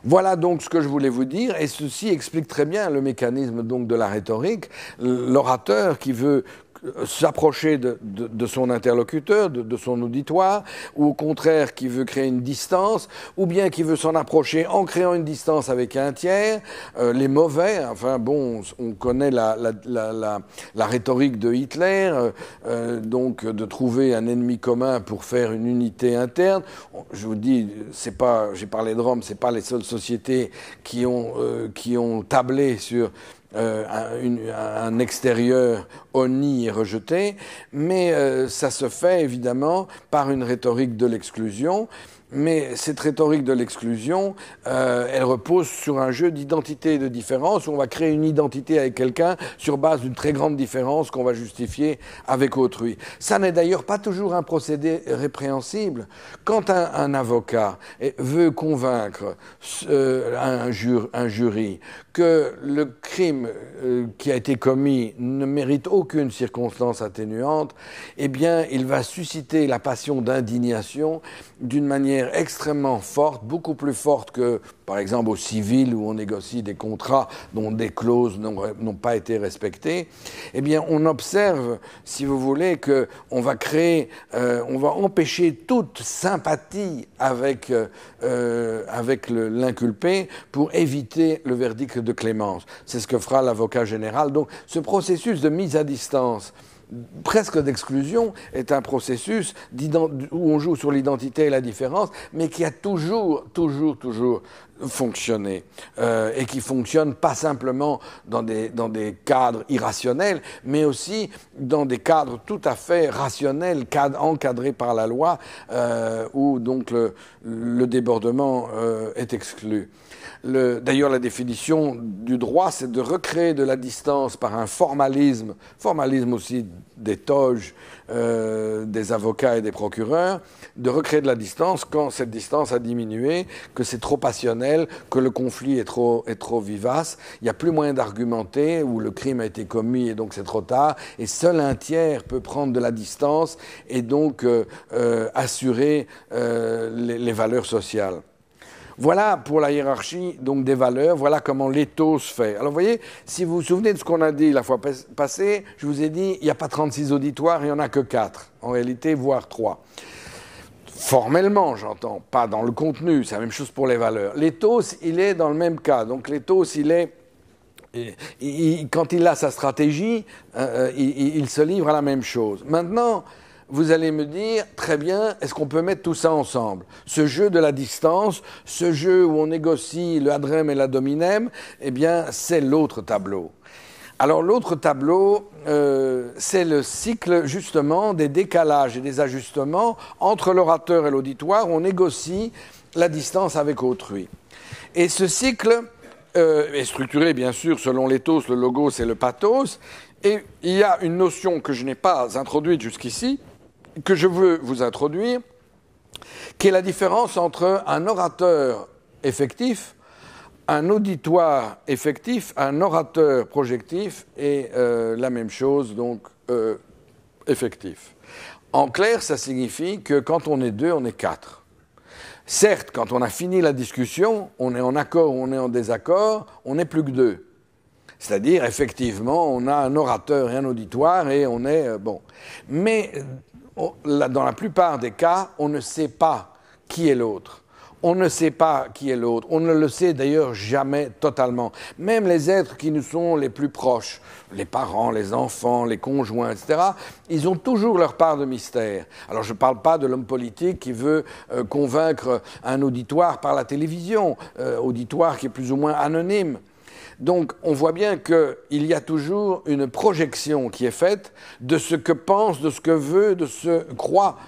Speaker 1: Voilà donc ce que je voulais vous dire, et ceci explique très bien le mécanisme donc de la rhétorique. L'orateur qui veut s'approcher de son interlocuteur, de son auditoire, ou au contraire qui veut créer une distance, ou bien qui veut s'en approcher en créant une distance avec un tiers, les mauvais, enfin bon, on connaît la rhétorique de Hitler, donc de trouver un ennemi commun pour faire une unité interne. Je vous dis, c'est pas, j'ai parlé de Rome, c'est pas les seules sociétés qui ont tablé sur un extérieur honni et rejeté, mais ça se fait évidemment par une rhétorique de l'exclusion. Mais cette rhétorique de l'exclusion, elle repose sur un jeu d'identité et de différence, où on va créer une identité avec quelqu'un sur base d'une très grande différence qu'on va justifier avec autrui. Ça n'est d'ailleurs pas toujours un procédé répréhensible. Quand un avocat veut convaincre un jury que le crime qui a été commis ne mérite aucune circonstance atténuante, eh bien, il va susciter la passion d'indignation d'une manière extrêmement forte, beaucoup plus forte que, par exemple, au civil, où on négocie des contrats dont des clauses n'ont pas été respectées. Eh bien, on observe, si vous voulez, qu'on va créer, on va empêcher toute sympathie avec l'inculpé pour éviter le verdict de clémence. C'est ce que fera l'avocat général. Donc, ce processus de mise à distance, presque d'exclusion, est un processus où on joue sur l'identité et la différence, mais qui a toujours fonctionné, et qui fonctionne pas simplement dans des cadres irrationnels, mais aussi dans des cadres tout à fait rationnels, encadrés par la loi, où donc le débordement est exclu. D'ailleurs, la définition du droit, c'est de recréer de la distance par un formalisme aussi des toges, des avocats et des procureurs, de recréer de la distance quand cette distance a diminué, que c'est trop passionnel, que le conflit est trop vivace, il n'y a plus moyen d'argumenter, ou le crime a été commis et donc c'est trop tard, et seul un tiers peut prendre de la distance et donc assurer les valeurs sociales. Voilà pour la hiérarchie donc des valeurs, voilà comment l'éthos fait. Alors vous voyez, si vous vous souvenez de ce qu'on a dit la fois passée, je vous ai dit, il n'y a pas 36 auditoires, il n'y en a que 4, en réalité, voire 3. Formellement, j'entends, pas dans le contenu, c'est la même chose pour les valeurs. L'éthos, il est dans le même cas, donc l'éthos, quand il a sa stratégie, il se livre à la même chose. Maintenant, vous allez me dire, très bien, est-ce qu'on peut mettre tout ça ensemble? Ce jeu de la distance, ce jeu où on négocie le ad rem et l'ad hominem, eh bien, c'est l'autre tableau. Alors, l'autre tableau, c'est le cycle, justement, des décalages et des ajustements entre l'orateur et l'auditoire. On négocie la distance avec autrui. Et ce cycle est structuré, bien sûr, selon l'éthos, le logos et le pathos. Et il y a une notion que je n'ai pas introduite jusqu'ici, que je veux vous introduire, qui est la différence entre un orateur effectif, un auditoire effectif, un orateur projectif et la même chose, donc effectif. En clair, ça signifie que quand on est 2, on est 4. Certes, quand on a fini la discussion, on est en accord ou on est en désaccord, on n'est plus que 2. C'est-à-dire, effectivement, on a un orateur et un auditoire et on est bon. Mais dans la plupart des cas, on ne sait pas qui est l'autre. On ne sait pas qui est l'autre. On ne le sait d'ailleurs jamais totalement. Même les êtres qui nous sont les plus proches, les parents, les enfants, les conjoints, etc., ils ont toujours leur part de mystère. Alors je ne parle pas de l'homme politique qui veut convaincre un auditoire par la télévision, auditoire qui est plus ou moins anonyme. Donc, on voit bien qu'il y a toujours une projection qui est faite de ce que pense, de ce que veut, de ce que croit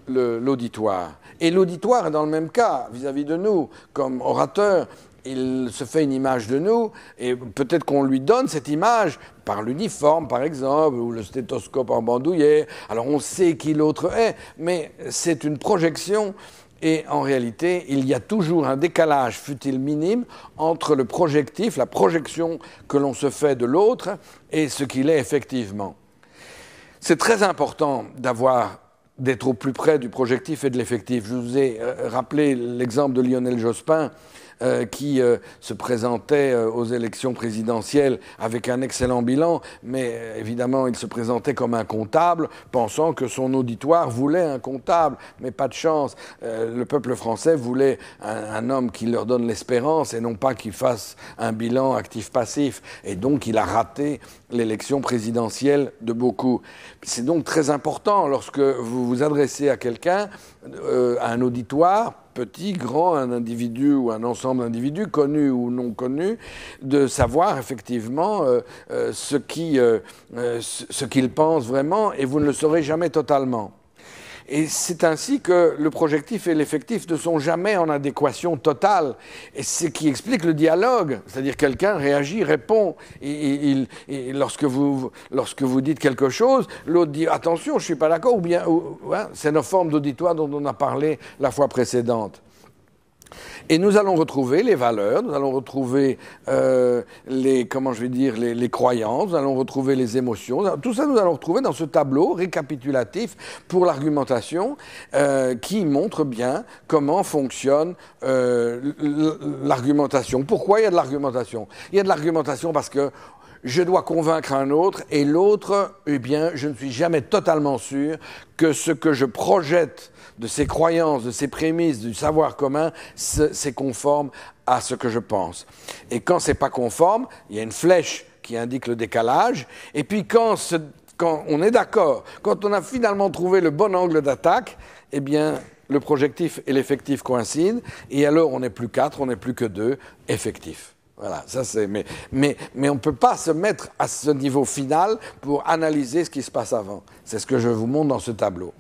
Speaker 1: l'auditoire. Et l'auditoire est dans le même cas vis-à-vis de nous, comme orateur. Il se fait une image de nous, et peut-être qu'on lui donne cette image par l'uniforme, par exemple, ou le stéthoscope en bandoulière. Alors, on sait qui l'autre est, mais c'est une projection. Et en réalité, il y a toujours un décalage, fût-il minime, entre le projectif, la projection que l'on se fait de l'autre, et ce qu'il est effectivement. C'est très important d'être au plus près du projectif et de l'effectif. Je vous ai rappelé l'exemple de Lionel Jospin, qui se présentait aux élections présidentielles avec un excellent bilan, mais évidemment il se présentait comme un comptable, pensant que son auditoire voulait un comptable, mais pas de chance. Le peuple français voulait un homme qui leur donne l'espérance et non pas qu'il fasse un bilan actif-passif, et donc il a raté l'élection présidentielle de beaucoup. C'est donc très important lorsque vous vous adressez à quelqu'un, à un auditoire, petit, grand, un individu ou un ensemble d'individus, connus ou non connus, de savoir effectivement ce qu'il pense vraiment, et vous ne le saurez jamais totalement. Et c'est ainsi que le projectif et l'effectif ne sont jamais en adéquation totale. Et c'est ce qui explique le dialogue. C'est-à-dire quelqu'un réagit, répond. Et lorsque vous dites quelque chose, l'autre dit « attention, je ne suis pas d'accord » ou bien c'est nos formes d'auditoire dont on a parlé la fois précédente. Et nous allons retrouver les valeurs, nous allons retrouver les croyances, nous allons retrouver les émotions. Tout ça, nous allons retrouver dans ce tableau récapitulatif pour l'argumentation qui montre bien comment fonctionne l'argumentation. Pourquoi il y a de l'argumentation? Il y a de l'argumentation parce que je dois convaincre un autre, et l'autre, eh bien, je ne suis jamais totalement sûr que ce que je projette de ses croyances, de ses prémices, du savoir commun, c'est conforme à ce que je pense. Et quand c'est pas conforme, il y a une flèche qui indique le décalage, et puis quand on est d'accord, quand on a finalement trouvé le bon angle d'attaque, eh bien, le projectif et l'effectif coïncident, et alors on n'est plus 4, on n'est plus que 2 effectifs. Voilà, ça c'est. Mais on ne peut pas se mettre à ce niveau final pour analyser ce qui se passe avant. C'est ce que je vous montre dans ce tableau.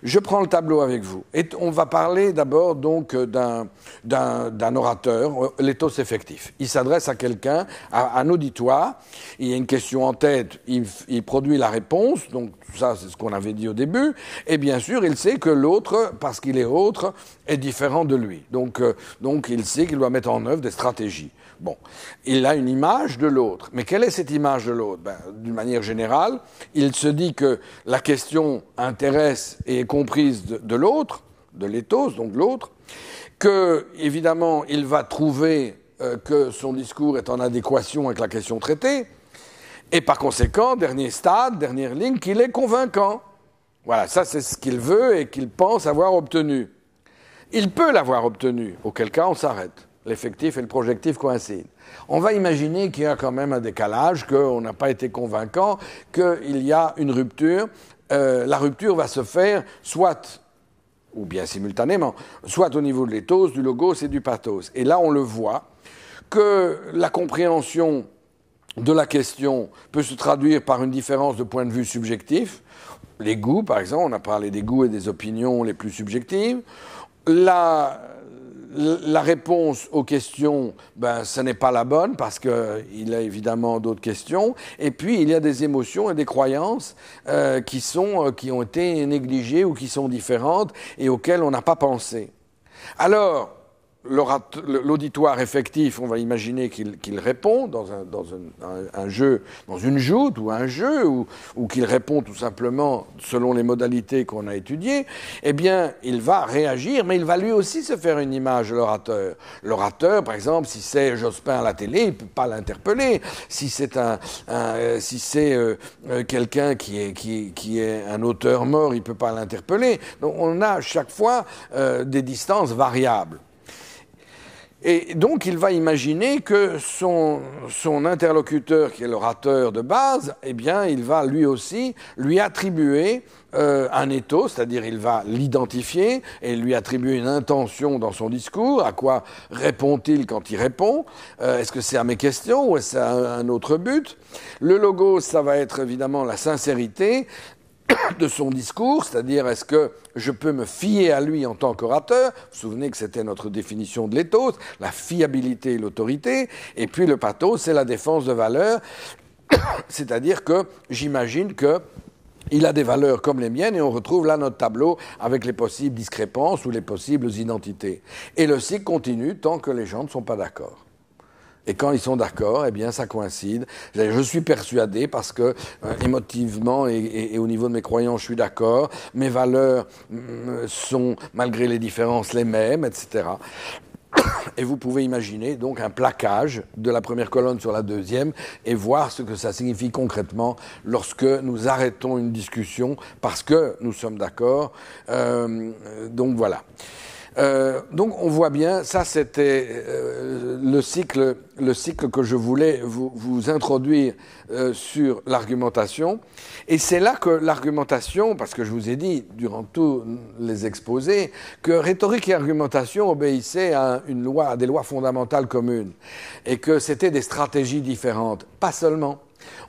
Speaker 1: Je prends le tableau avec vous. Et on va parler d'abord donc d'un orateur, l'éthos effectif. Il s'adresse à quelqu'un, à un auditoire. Il y a une question en tête, il produit la réponse. Donc ça, c'est ce qu'on avait dit au début. Et bien sûr, il sait que l'autre, parce qu'il est autre, est différent de lui. Donc il sait qu'il doit mettre en œuvre des stratégies. Bon, il a une image de l'autre. Mais quelle est cette image de l'autre? D'une manière générale, il se dit que la question intéresse et est comprise de l'autre, de l'éthos, donc de l'autre, que, évidemment, il va trouver que son discours est en adéquation avec la question traitée, et par conséquent, dernier stade, dernière ligne, qu'il est convaincant. Voilà, ça c'est ce qu'il veut et qu'il pense avoir obtenu. Il peut l'avoir obtenu, auquel cas on s'arrête. L'effectif et le projectif coïncident. On va imaginer qu'il y a quand même un décalage, qu'on n'a pas été convaincant, qu'il y a une rupture. La rupture va se faire soit, ou bien simultanément, soit au niveau de l'éthos, du logos et du pathos. Et là, on le voit, que la compréhension de la question peut se traduire par une différence de point de vue subjectif. Les goûts, par exemple, on a parlé des goûts et des opinions les plus subjectives. La réponse aux questions, ce n'est pas la bonne parce qu'il y a évidemment d'autres questions. Et puis, il y a des émotions et des croyances qui ont été négligées ou qui sont différentes et auxquelles on n'a pas pensé. Alors, l'auditoire effectif, on va imaginer qu'il répond dans un jeu, dans une joute ou un jeu, ou qu'il répond tout simplement selon les modalités qu'on a étudiées, eh bien, il va réagir, mais il va lui aussi se faire une image de l'orateur. L'orateur, par exemple, si c'est Jospin à la télé, il ne peut pas l'interpeller. Si c'est quelqu'un qui est un auteur mort, il ne peut pas l'interpeller. Donc, on a à chaque fois des distances variables. Et donc, il va imaginer que son interlocuteur, qui est l'orateur de base, eh bien, il va lui aussi lui attribuer un ethos, c'est-à-dire il va l'identifier et lui attribuer une intention dans son discours. À quoi répond-il quand il répond? Est-ce que c'est à mes questions ou est-ce à un autre but? Le logos, ça va être évidemment la sincérité de son discours, c'est-à-dire est-ce que je peux me fier à lui en tant qu'orateur? Vous vous souvenez que c'était notre définition de l'éthos, la fiabilité et l'autorité. Et puis le pathos, c'est la défense de valeurs, c'est-à-dire que j'imagine qu'il a des valeurs comme les miennes et on retrouve là notre tableau avec les possibles discrépances ou les possibles identités. Et le cycle continue tant que les gens ne sont pas d'accord. Et quand ils sont d'accord, eh bien, ça coïncide. Je suis persuadé parce que émotivement et au niveau de mes croyances, je suis d'accord. Mes valeurs sont, malgré les différences, les mêmes, etc. Et vous pouvez imaginer donc un plaquage de la première colonne sur la deuxième et voir ce que ça signifie concrètement lorsque nous arrêtons une discussion parce que nous sommes d'accord. Donc voilà. Donc on voit bien, ça c'était le cycle que je voulais vous introduire sur l'argumentation. Et c'est là que l'argumentation, parce que je vous ai dit durant tous les exposés, que rhétorique et argumentation obéissaient à des lois fondamentales communes, et que c'était des stratégies différentes, pas seulement.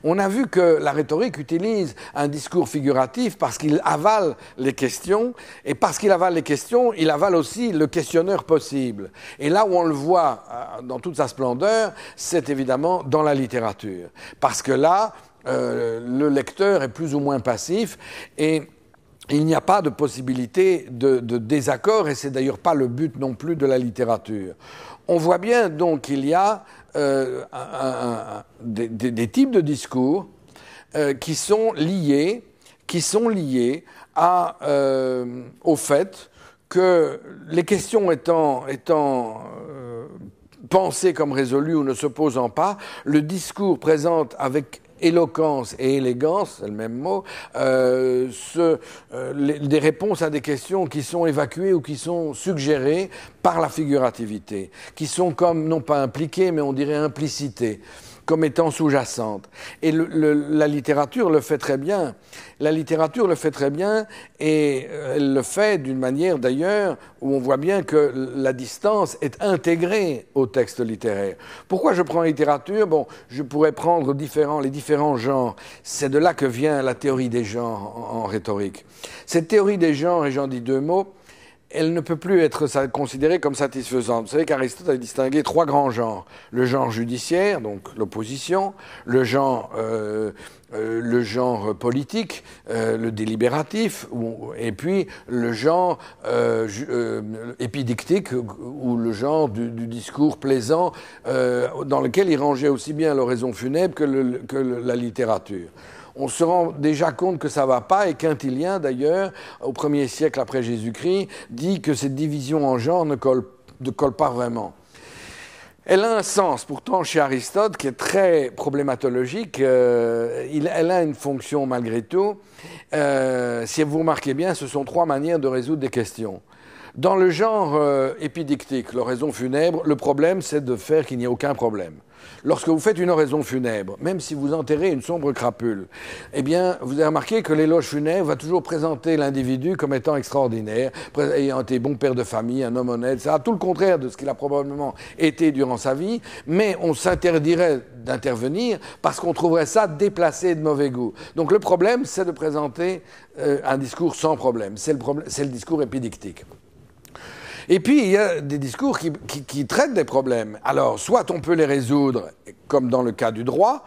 Speaker 1: On a vu que la rhétorique utilise un discours figuratif parce qu'il avale les questions, et parce qu'il avale les questions, il avale aussi le questionneur possible. Et là où on le voit dans toute sa splendeur, c'est évidemment dans la littérature. Parce que là, le lecteur est plus ou moins passif, et il n'y a pas de possibilité de désaccord, et c'est d'ailleurs pas le but non plus de la littérature. On voit bien donc qu'il y a des types de discours qui sont liés au fait que les questions étant pensées comme résolues ou ne se posant pas, le discours présente avec éloquence et élégance, c'est le même mot, des réponses à des questions qui sont évacuées ou qui sont suggérées par la figurativité, qui sont comme, non pas impliquées, mais on dirait implicitées. comme étant sous-jacente. Et la littérature le fait très bien. La littérature le fait très bien, et elle le fait d'une manière d'ailleurs où on voit bien que la distance est intégrée au texte littéraire. Pourquoi je prends la littérature? Bon, je pourrais prendre les différents genres. C'est de là que vient la théorie des genres en rhétorique. Cette théorie des genres, et j'en dis deux mots, elle ne peut plus être considérée comme satisfaisante. Vous savez qu'Aristote a distingué trois grands genres. Le genre judiciaire, donc l'opposition, le genre politique, le délibératif, et puis le genre épidictique, ou le genre du discours plaisant, dans lequel il rangeait aussi bien l'oraison funèbre que la littérature. On se rend déjà compte que ça ne va pas, et Quintilien, d'ailleurs, au 1er siècle après Jésus-Christ, dit que cette division en genres ne colle pas vraiment. Elle a un sens, pourtant, chez Aristote, qui est très problématologique. Elle a une fonction malgré tout. Si vous remarquez bien, ce sont trois manières de résoudre des questions. Dans le genre épidictique, l'oraison funèbre, le problème, c'est de faire qu'il n'y ait aucun problème. Lorsque vous faites une oraison funèbre, même si vous enterrez une sombre crapule, eh bien, vous avez remarqué que l'éloge funèbre va toujours présenter l'individu comme étant extraordinaire, ayant été bon père de famille, un homme honnête, c'est tout le contraire de ce qu'il a probablement été durant sa vie, mais on s'interdirait d'intervenir parce qu'on trouverait ça déplacé et de mauvais goût. Donc le problème, c'est de présenter un discours sans problème. C'est le discours épidictique. Et puis, il y a des discours qui traitent des problèmes. Alors, soit on peut les résoudre, comme dans le cas du droit,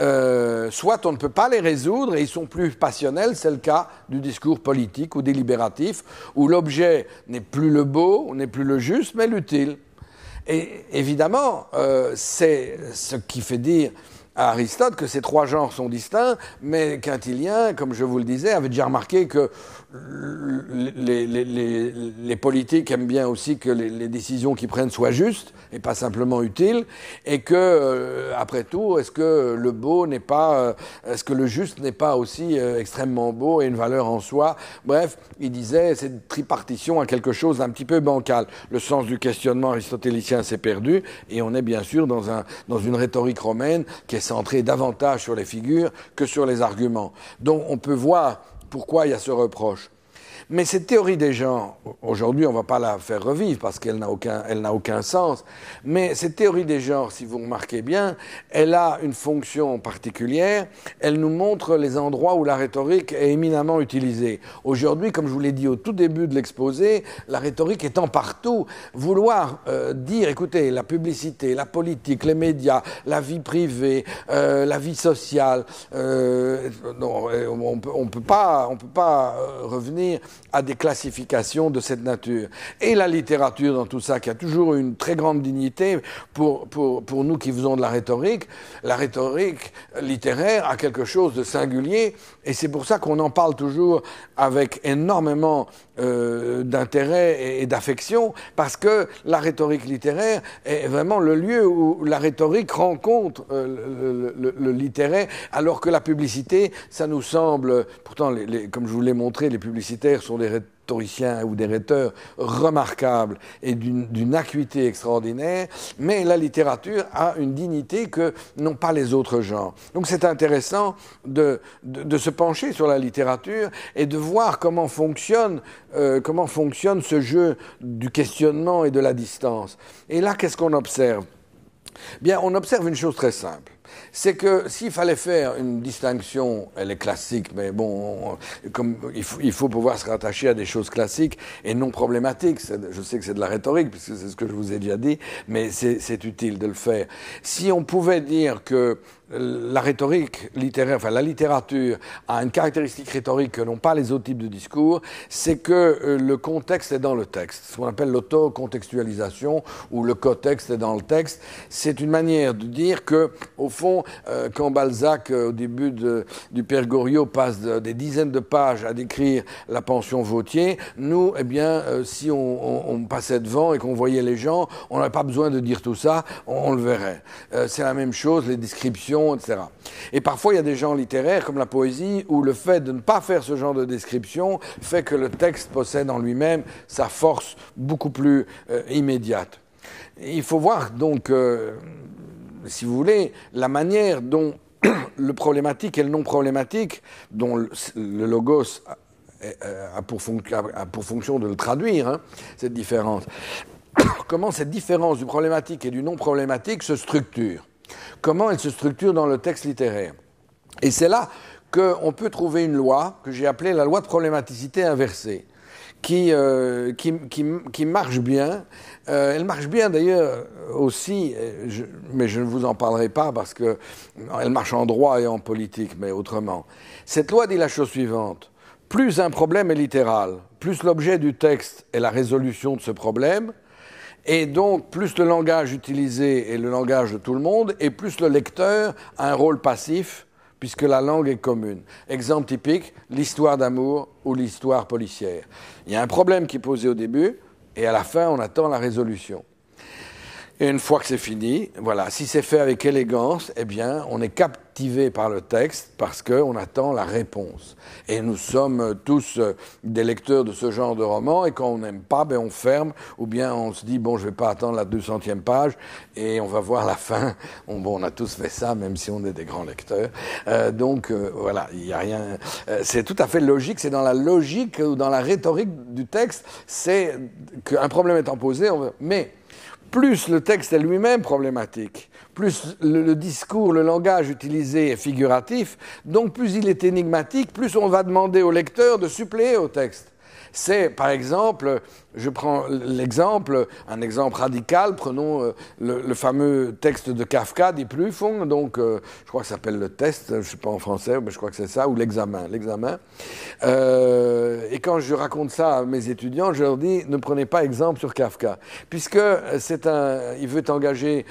Speaker 1: soit on ne peut pas les résoudre et ils sont plus passionnels. C'est le cas du discours politique ou délibératif, où l'objet n'est plus le beau, n'est plus le juste, mais l'utile. Et évidemment, c'est ce qui fait dire à Aristote que ces trois genres sont distincts, mais Quintilien, comme je vous le disais, avait déjà remarqué que les politiques aiment bien aussi que les décisions qu'ils prennent soient justes et pas simplement utiles, et que, après tout, est-ce que le juste n'est pas aussi extrêmement beau et une valeur en soi? Bref, il disait, cette tripartition a quelque chose d'un petit peu bancal. Le sens du questionnement aristotélicien s'est perdu, et on est bien sûr dans une rhétorique romaine qui est centrée davantage sur les figures que sur les arguments. Donc on peut voir pourquoi il y a ce reproche. Mais cette théorie des genres, aujourd'hui on ne va pas la faire revivre parce qu'elle n'a aucun sens, mais cette théorie des genres, si vous remarquez bien, elle a une fonction particulière, elle nous montre les endroits où la rhétorique est éminemment utilisée. Aujourd'hui, comme je vous l'ai dit au tout début de l'exposé, la rhétorique étant partout, vouloir dire, écoutez, la publicité, la politique, les médias, la vie privée, la vie sociale, non, on peut pas revenir à des classifications de cette nature. Et la littérature dans tout ça, qui a toujours une très grande dignité pour nous qui faisons de la rhétorique littéraire a quelque chose de singulier, et c'est pour ça qu'on en parle toujours avec énormément d'intérêt et d'affection, parce que la rhétorique littéraire est vraiment le lieu où la rhétorique rencontre le littéraire, alors que la publicité, ça nous semble, pourtant, comme je vous l'ai montré, les publicitaires sont des rhétoriciens ou des rhéteurs remarquables et d'une acuité extraordinaire, mais la littérature a une dignité que n'ont pas les autres genres. Donc c'est intéressant de se pencher sur la littérature et de voir comment fonctionne ce jeu du questionnement et de la distance. Et là, qu'est-ce qu'on observe? Bien, on observe une chose très simple. C'est que s'il fallait faire une distinction, elle est classique, mais bon, comme il faut pouvoir se rattacher à des choses classiques et non problématiques. Je sais que c'est de la rhétorique, puisque c'est ce que je vous ai déjà dit, mais c'est utile de le faire. Si on pouvait dire que la rhétorique littéraire, enfin la littérature a une caractéristique rhétorique que n'ont pas les autres types de discours, c'est que le contexte est dans le texte. Ce qu'on appelle l'auto-contextualisation ou le cotexte est dans le texte. C'est une manière de dire que, au fond, quand Balzac, au début du Père Goriot, passe des dizaines de pages à décrire la pension Vautier, nous, eh bien, si on passait devant et qu'on voyait les gens, on n'avait pas besoin de dire tout ça, on le verrait. C'est la même chose, les descriptions, etc. Et parfois, il y a des genres littéraires, comme la poésie, où le fait de ne pas faire ce genre de description fait que le texte possède en lui-même sa force beaucoup plus immédiate. Il faut voir donc si vous voulez, la manière dont le problématique et le non problématique, dont le logos a pour fonction de le traduire, hein, cette différence. Comment cette différence du problématique et du non problématique se structure. Comment elle se structure dans le texte littéraire. Et c'est là qu'on peut trouver une loi que j'ai appelée la loi de problématicité inversée, qui marche bien. Elle marche bien d'ailleurs aussi, mais je ne vous en parlerai pas parce qu'elle marche en droit et en politique, mais autrement. Cette loi dit la chose suivante. Plus un problème est littéral, plus l'objet du texte est la résolution de ce problème, et donc plus le langage utilisé est le langage de tout le monde, et plus le lecteur a un rôle passif, puisque la langue est commune. Exemple typique, l'histoire d'amour ou l'histoire policière. Il y a un problème qui est posé au début, et à la fin, on attend la résolution. Et une fois que c'est fini, voilà, si c'est fait avec élégance, eh bien, on est captivé par le texte parce qu'on attend la réponse. Et nous sommes tous des lecteurs de ce genre de roman, et quand on n'aime pas, ben on ferme, ou bien on se dit, bon, je ne vais pas attendre la 200e page, et on va voir la fin. On a tous fait ça, même si on est des grands lecteurs. Voilà, il n'y a rien... c'est tout à fait logique, c'est dans la logique ou dans la rhétorique du texte, c'est qu'un problème étant posé, mais... plus le texte est lui-même problématique, plus le discours, le langage utilisé est figuratif, donc plus il est énigmatique, plus on va demander au lecteur de suppléer au texte. C'est, par exemple, je prends l'exemple, un exemple radical, prenons le fameux texte de Kafka, Die Prüfung, donc je crois que ça s'appelle le test, je ne sais pas en français, mais je crois que c'est ça, ou l'examen. Et quand je raconte ça à mes étudiants, je leur dis, ne prenez pas exemple sur Kafka, puisque il veut engager,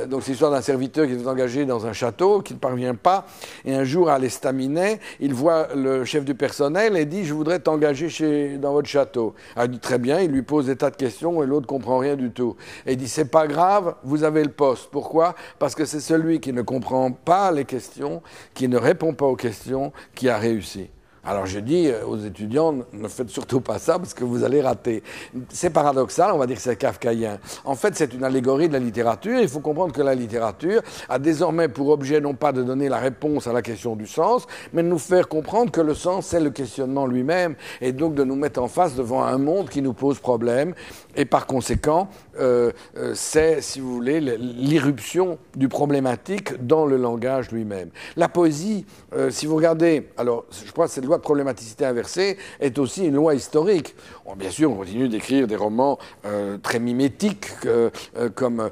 Speaker 1: donc c'est l'histoire d'un serviteur qui est engagé dans un château, qui ne parvient pas, et un jour à l'estaminet, il voit le chef du personnel et dit, je voudrais t'engager dans votre château. Elle dit très bien, il lui pose des tas de questions et l'autre comprend rien du tout. Et il dit, c'est pas grave, vous avez le poste. Pourquoi ? Parce que c'est celui qui ne comprend pas les questions, qui ne répond pas aux questions, qui a réussi. Alors je dis aux étudiants, ne faites surtout pas ça parce que vous allez rater. C'est paradoxal, on va dire que c'est kafkaïen. En fait, c'est une allégorie de la littérature. Il faut comprendre que la littérature a désormais pour objet non pas de donner la réponse à la question du sens, mais de nous faire comprendre que le sens, c'est le questionnement lui-même, et donc de nous mettre en face devant un monde qui nous pose problème. Et par conséquent, c'est, si vous voulez, l'irruption du problématique dans le langage lui-même. La poésie, si vous regardez, alors je crois que cette loi de problématicité inversée est aussi une loi historique. Bon, bien sûr, on continue d'écrire des romans très mimétiques comme...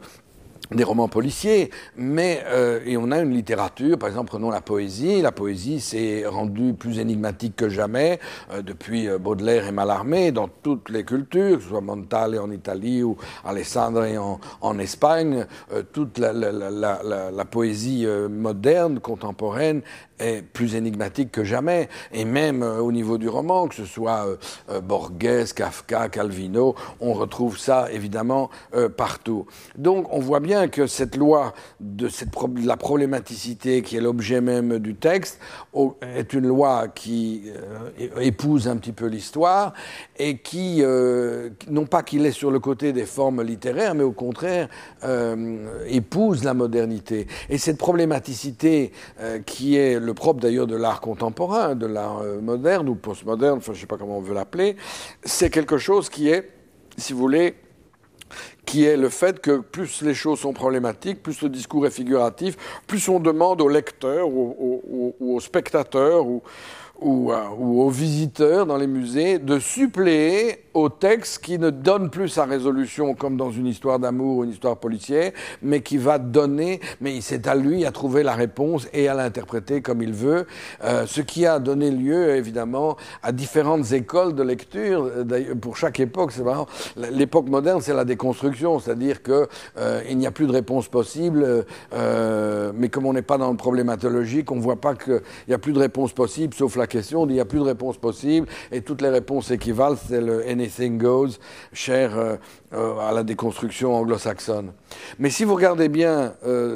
Speaker 1: des romans policiers, mais et on a une littérature, par exemple, prenons la poésie. La poésie s'est rendue plus énigmatique que jamais depuis Baudelaire et Mallarmé dans toutes les cultures, que ce soit Montale en Italie ou Alessandre en Espagne. Toute la poésie moderne, contemporaine, est plus énigmatique que jamais, et même au niveau du roman, que ce soit Borges, Kafka, Calvino, on retrouve ça évidemment partout. Donc on voit bien que cette loi de la problématicité qui est l'objet même du texte est une loi qui épouse un petit peu l'histoire et qui, non pas qu'il est sur le côté des formes littéraires, mais au contraire épouse la modernité. Et cette problématicité qui est le propre d'ailleurs de l'art contemporain, de l'art moderne ou postmoderne, enfin je ne sais pas comment on veut l'appeler, c'est quelque chose qui est, si vous voulez, qui est le fait que plus les choses sont problématiques, plus le discours est figuratif, plus on demande au lecteur ou au spectateur ou aux visiteurs dans les musées de suppléer au texte qui ne donne plus sa résolution comme dans une histoire d'amour ou une histoire policière, mais qui va donner, mais c'est à lui à trouver la réponse et à l'interpréter comme il veut, ce qui a donné lieu évidemment à différentes écoles de lecture. Pour chaque époque, c'est marrant, l'époque moderne c'est la déconstruction, c'est-à-dire que il n'y a plus de réponse possible, mais comme on n'est pas dans le problématologique, on ne voit pas qu'il n'y a plus de réponse possible sauf la question, il n'y a plus de réponse possible et toutes les réponses équivalent, c'est le anything goes, cher à la déconstruction anglo-saxonne. Mais si vous regardez bien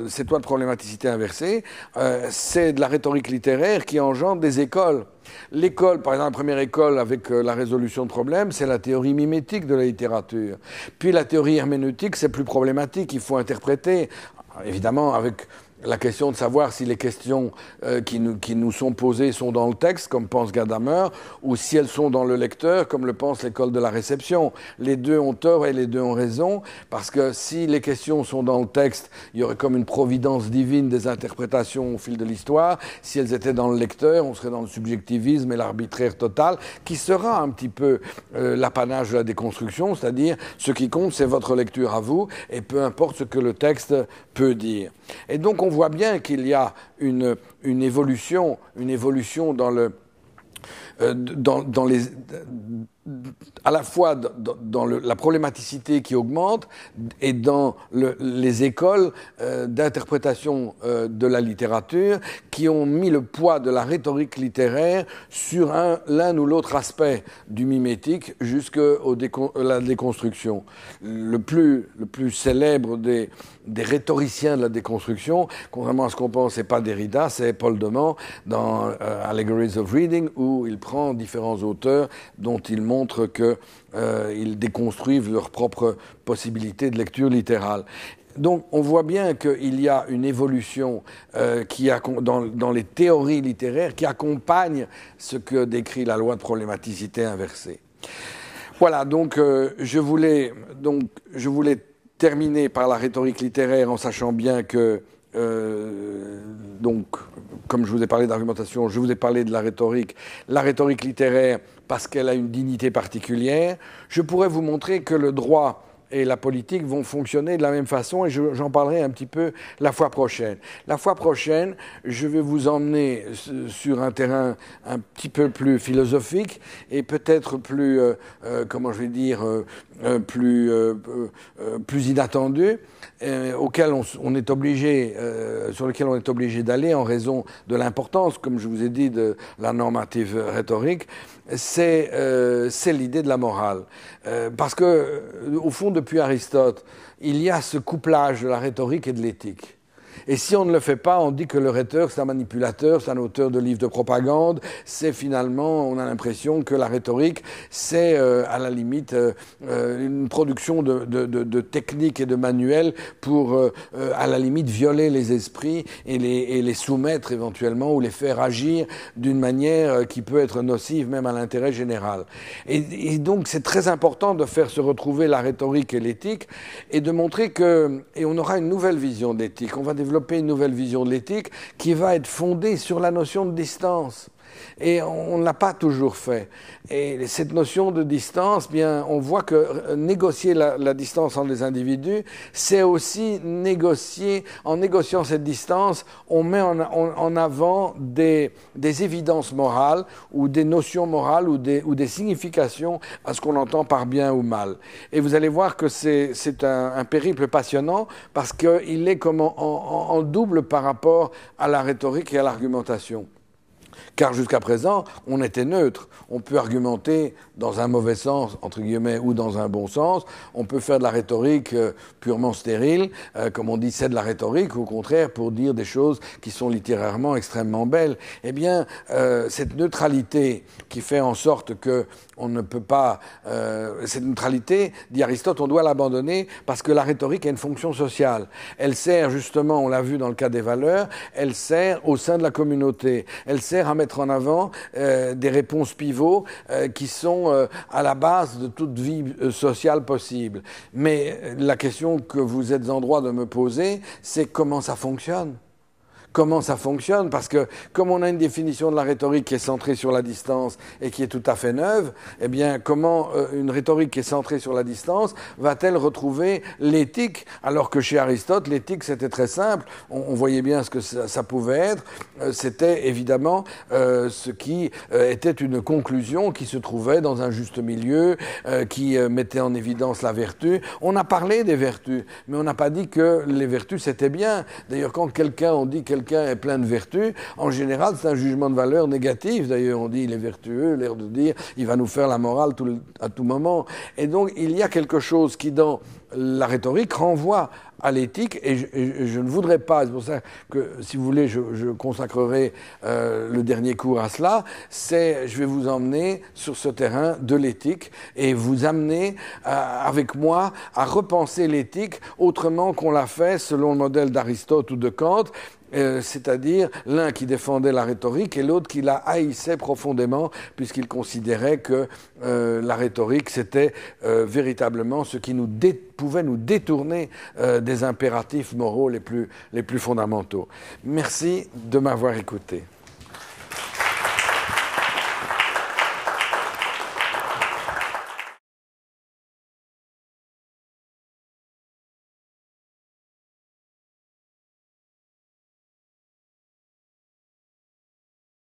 Speaker 1: cette loi de problématicité inversée, c'est de la rhétorique littéraire qui engendre des écoles. L'école, par exemple, la première école avec la résolution de problèmes, c'est la théorie mimétique de la littérature. Puis la théorie herméneutique, c'est plus problématique, il faut interpréter. évidemment avec la question de savoir si les questions qui nous sont posées sont dans le texte, comme pense Gadamer, ou si elles sont dans le lecteur, comme le pense l'école de la réception. Les deux ont tort et les deux ont raison, parce que si les questions sont dans le texte, il y aurait comme une providence divine des interprétations au fil de l'histoire. Si elles étaient dans le lecteur, on serait dans le subjectivisme et l'arbitraire total, qui sera un petit peu l'apanage de la déconstruction, c'est-à-dire ce qui compte, c'est votre lecture à vous, et peu importe ce que le texte peut dire. Et donc on voit bien qu'il y a une évolution à la fois dans la problématicité qui augmente et dans les écoles d'interprétation de la littérature qui ont mis le poids de la rhétorique littéraire sur l'un ou l'autre aspect du mimétique jusqu'à la déconstruction. Le plus célèbre des rhétoriciens de la déconstruction, contrairement à ce qu'on pense, c'est pas Derrida, c'est Paul de Man dans Allegories of Reading, où il prend différents auteurs dont il montre qu'ils déconstruisent leurs propres possibilités de lecture littérale. Donc on voit bien qu'il y a une évolution dans les théories littéraires qui accompagne ce que décrit la loi de problématicité inversée. Voilà, donc je voulais terminer par la rhétorique littéraire en sachant bien que donc, comme je vous ai parlé d'argumentation, je vous ai parlé de la rhétorique littéraire, parce qu'elle a une dignité particulière. Je pourrais vous montrer que le droit et la politique vont fonctionner de la même façon, et j'en parlerai un petit peu la fois prochaine. La fois prochaine, je vais vous emmener sur un terrain un petit peu plus philosophique et peut-être plus, plus inattendu, auquel on est obligé, sur lequel on est obligé d'aller en raison de l'importance, comme je vous ai dit, de la normative rhétorique. C'est l'idée de la morale. Parce que, au fond, depuis Aristote, il y a ce couplage de la rhétorique et de l'éthique. Et si on ne le fait pas, on dit que le rhéteur, c'est un manipulateur, c'est un auteur de livres de propagande. C'est finalement, on a l'impression que la rhétorique, c'est à la limite une production de techniques et de manuels pour, à la limite, violer les esprits et les soumettre éventuellement ou les faire agir d'une manière qui peut être nocive même à l'intérêt général. Et donc, c'est très important de faire se retrouver la rhétorique et l'éthique et de montrer et on aura une nouvelle vision de l'éthique. On va développer une nouvelle vision de l'éthique qui va être fondée sur la notion de distance. Et on ne l'a pas toujours fait. Et cette notion de distance, bien, on voit que négocier la distance entre les individus, c'est aussi négocier, en négociant cette distance, on met en avant des évidences morales ou des notions morales ou des significations à ce qu'on entend par bien ou mal. Et vous allez voir que c'est un périple passionnant parce qu'il est comme en double par rapport à la rhétorique et à l'argumentation. Car jusqu'à présent, on était neutre. On peut argumenter dans un mauvais sens, entre guillemets, ou dans un bon sens. On peut faire de la rhétorique purement stérile, comme on dit, c'est de la rhétorique, au contraire, pour dire des choses qui sont littérairement extrêmement belles. Eh bien, cette neutralité qui fait en sorte que on ne peut pas... cette neutralité, dit Aristote, on doit l'abandonner parce que la rhétorique a une fonction sociale. Elle sert justement, on l'a vu dans le cas des valeurs, elle sert au sein de la communauté. Elle sert à mettre en avant des réponses pivots qui sont à la base de toute vie sociale possible. Mais la question que vous êtes en droit de me poser, c'est comment ça fonctionne ? Comment ça fonctionne, parce que comme on a une définition de la rhétorique qui est centrée sur la distance et qui est tout à fait neuve, eh bien comment une rhétorique qui est centrée sur la distance va-t-elle retrouver l'éthique, alors que chez Aristote, l'éthique c'était très simple, on voyait bien ce que ça pouvait être, c'était évidemment ce qui était une conclusion qui se trouvait dans un juste milieu, qui mettait en évidence la vertu. On a parlé des vertus, mais on n'a pas dit que les vertus c'était bien. D'ailleurs, quand on dit quelqu'un est plein de vertus, en général, c'est un jugement de valeur négatif. D'ailleurs, on dit il est vertueux, l'air de dire il va nous faire la morale à tout moment. Et donc, il y a quelque chose qui, dans la rhétorique, renvoie à l'éthique, et je ne voudrais pas, c'est pour ça que, si vous voulez, je consacrerai le dernier cours à cela, je vais vous emmener sur ce terrain de l'éthique et vous amener avec moi à repenser l'éthique autrement qu'on l'a fait selon le modèle d'Aristote ou de Kant, c'est-à-dire l'un qui défendait la rhétorique et l'autre qui la haïssait profondément puisqu'il considérait que la rhétorique c'était véritablement ce qui pouvait nous détourner des impératifs moraux les plus fondamentaux. Merci de m'avoir écouté.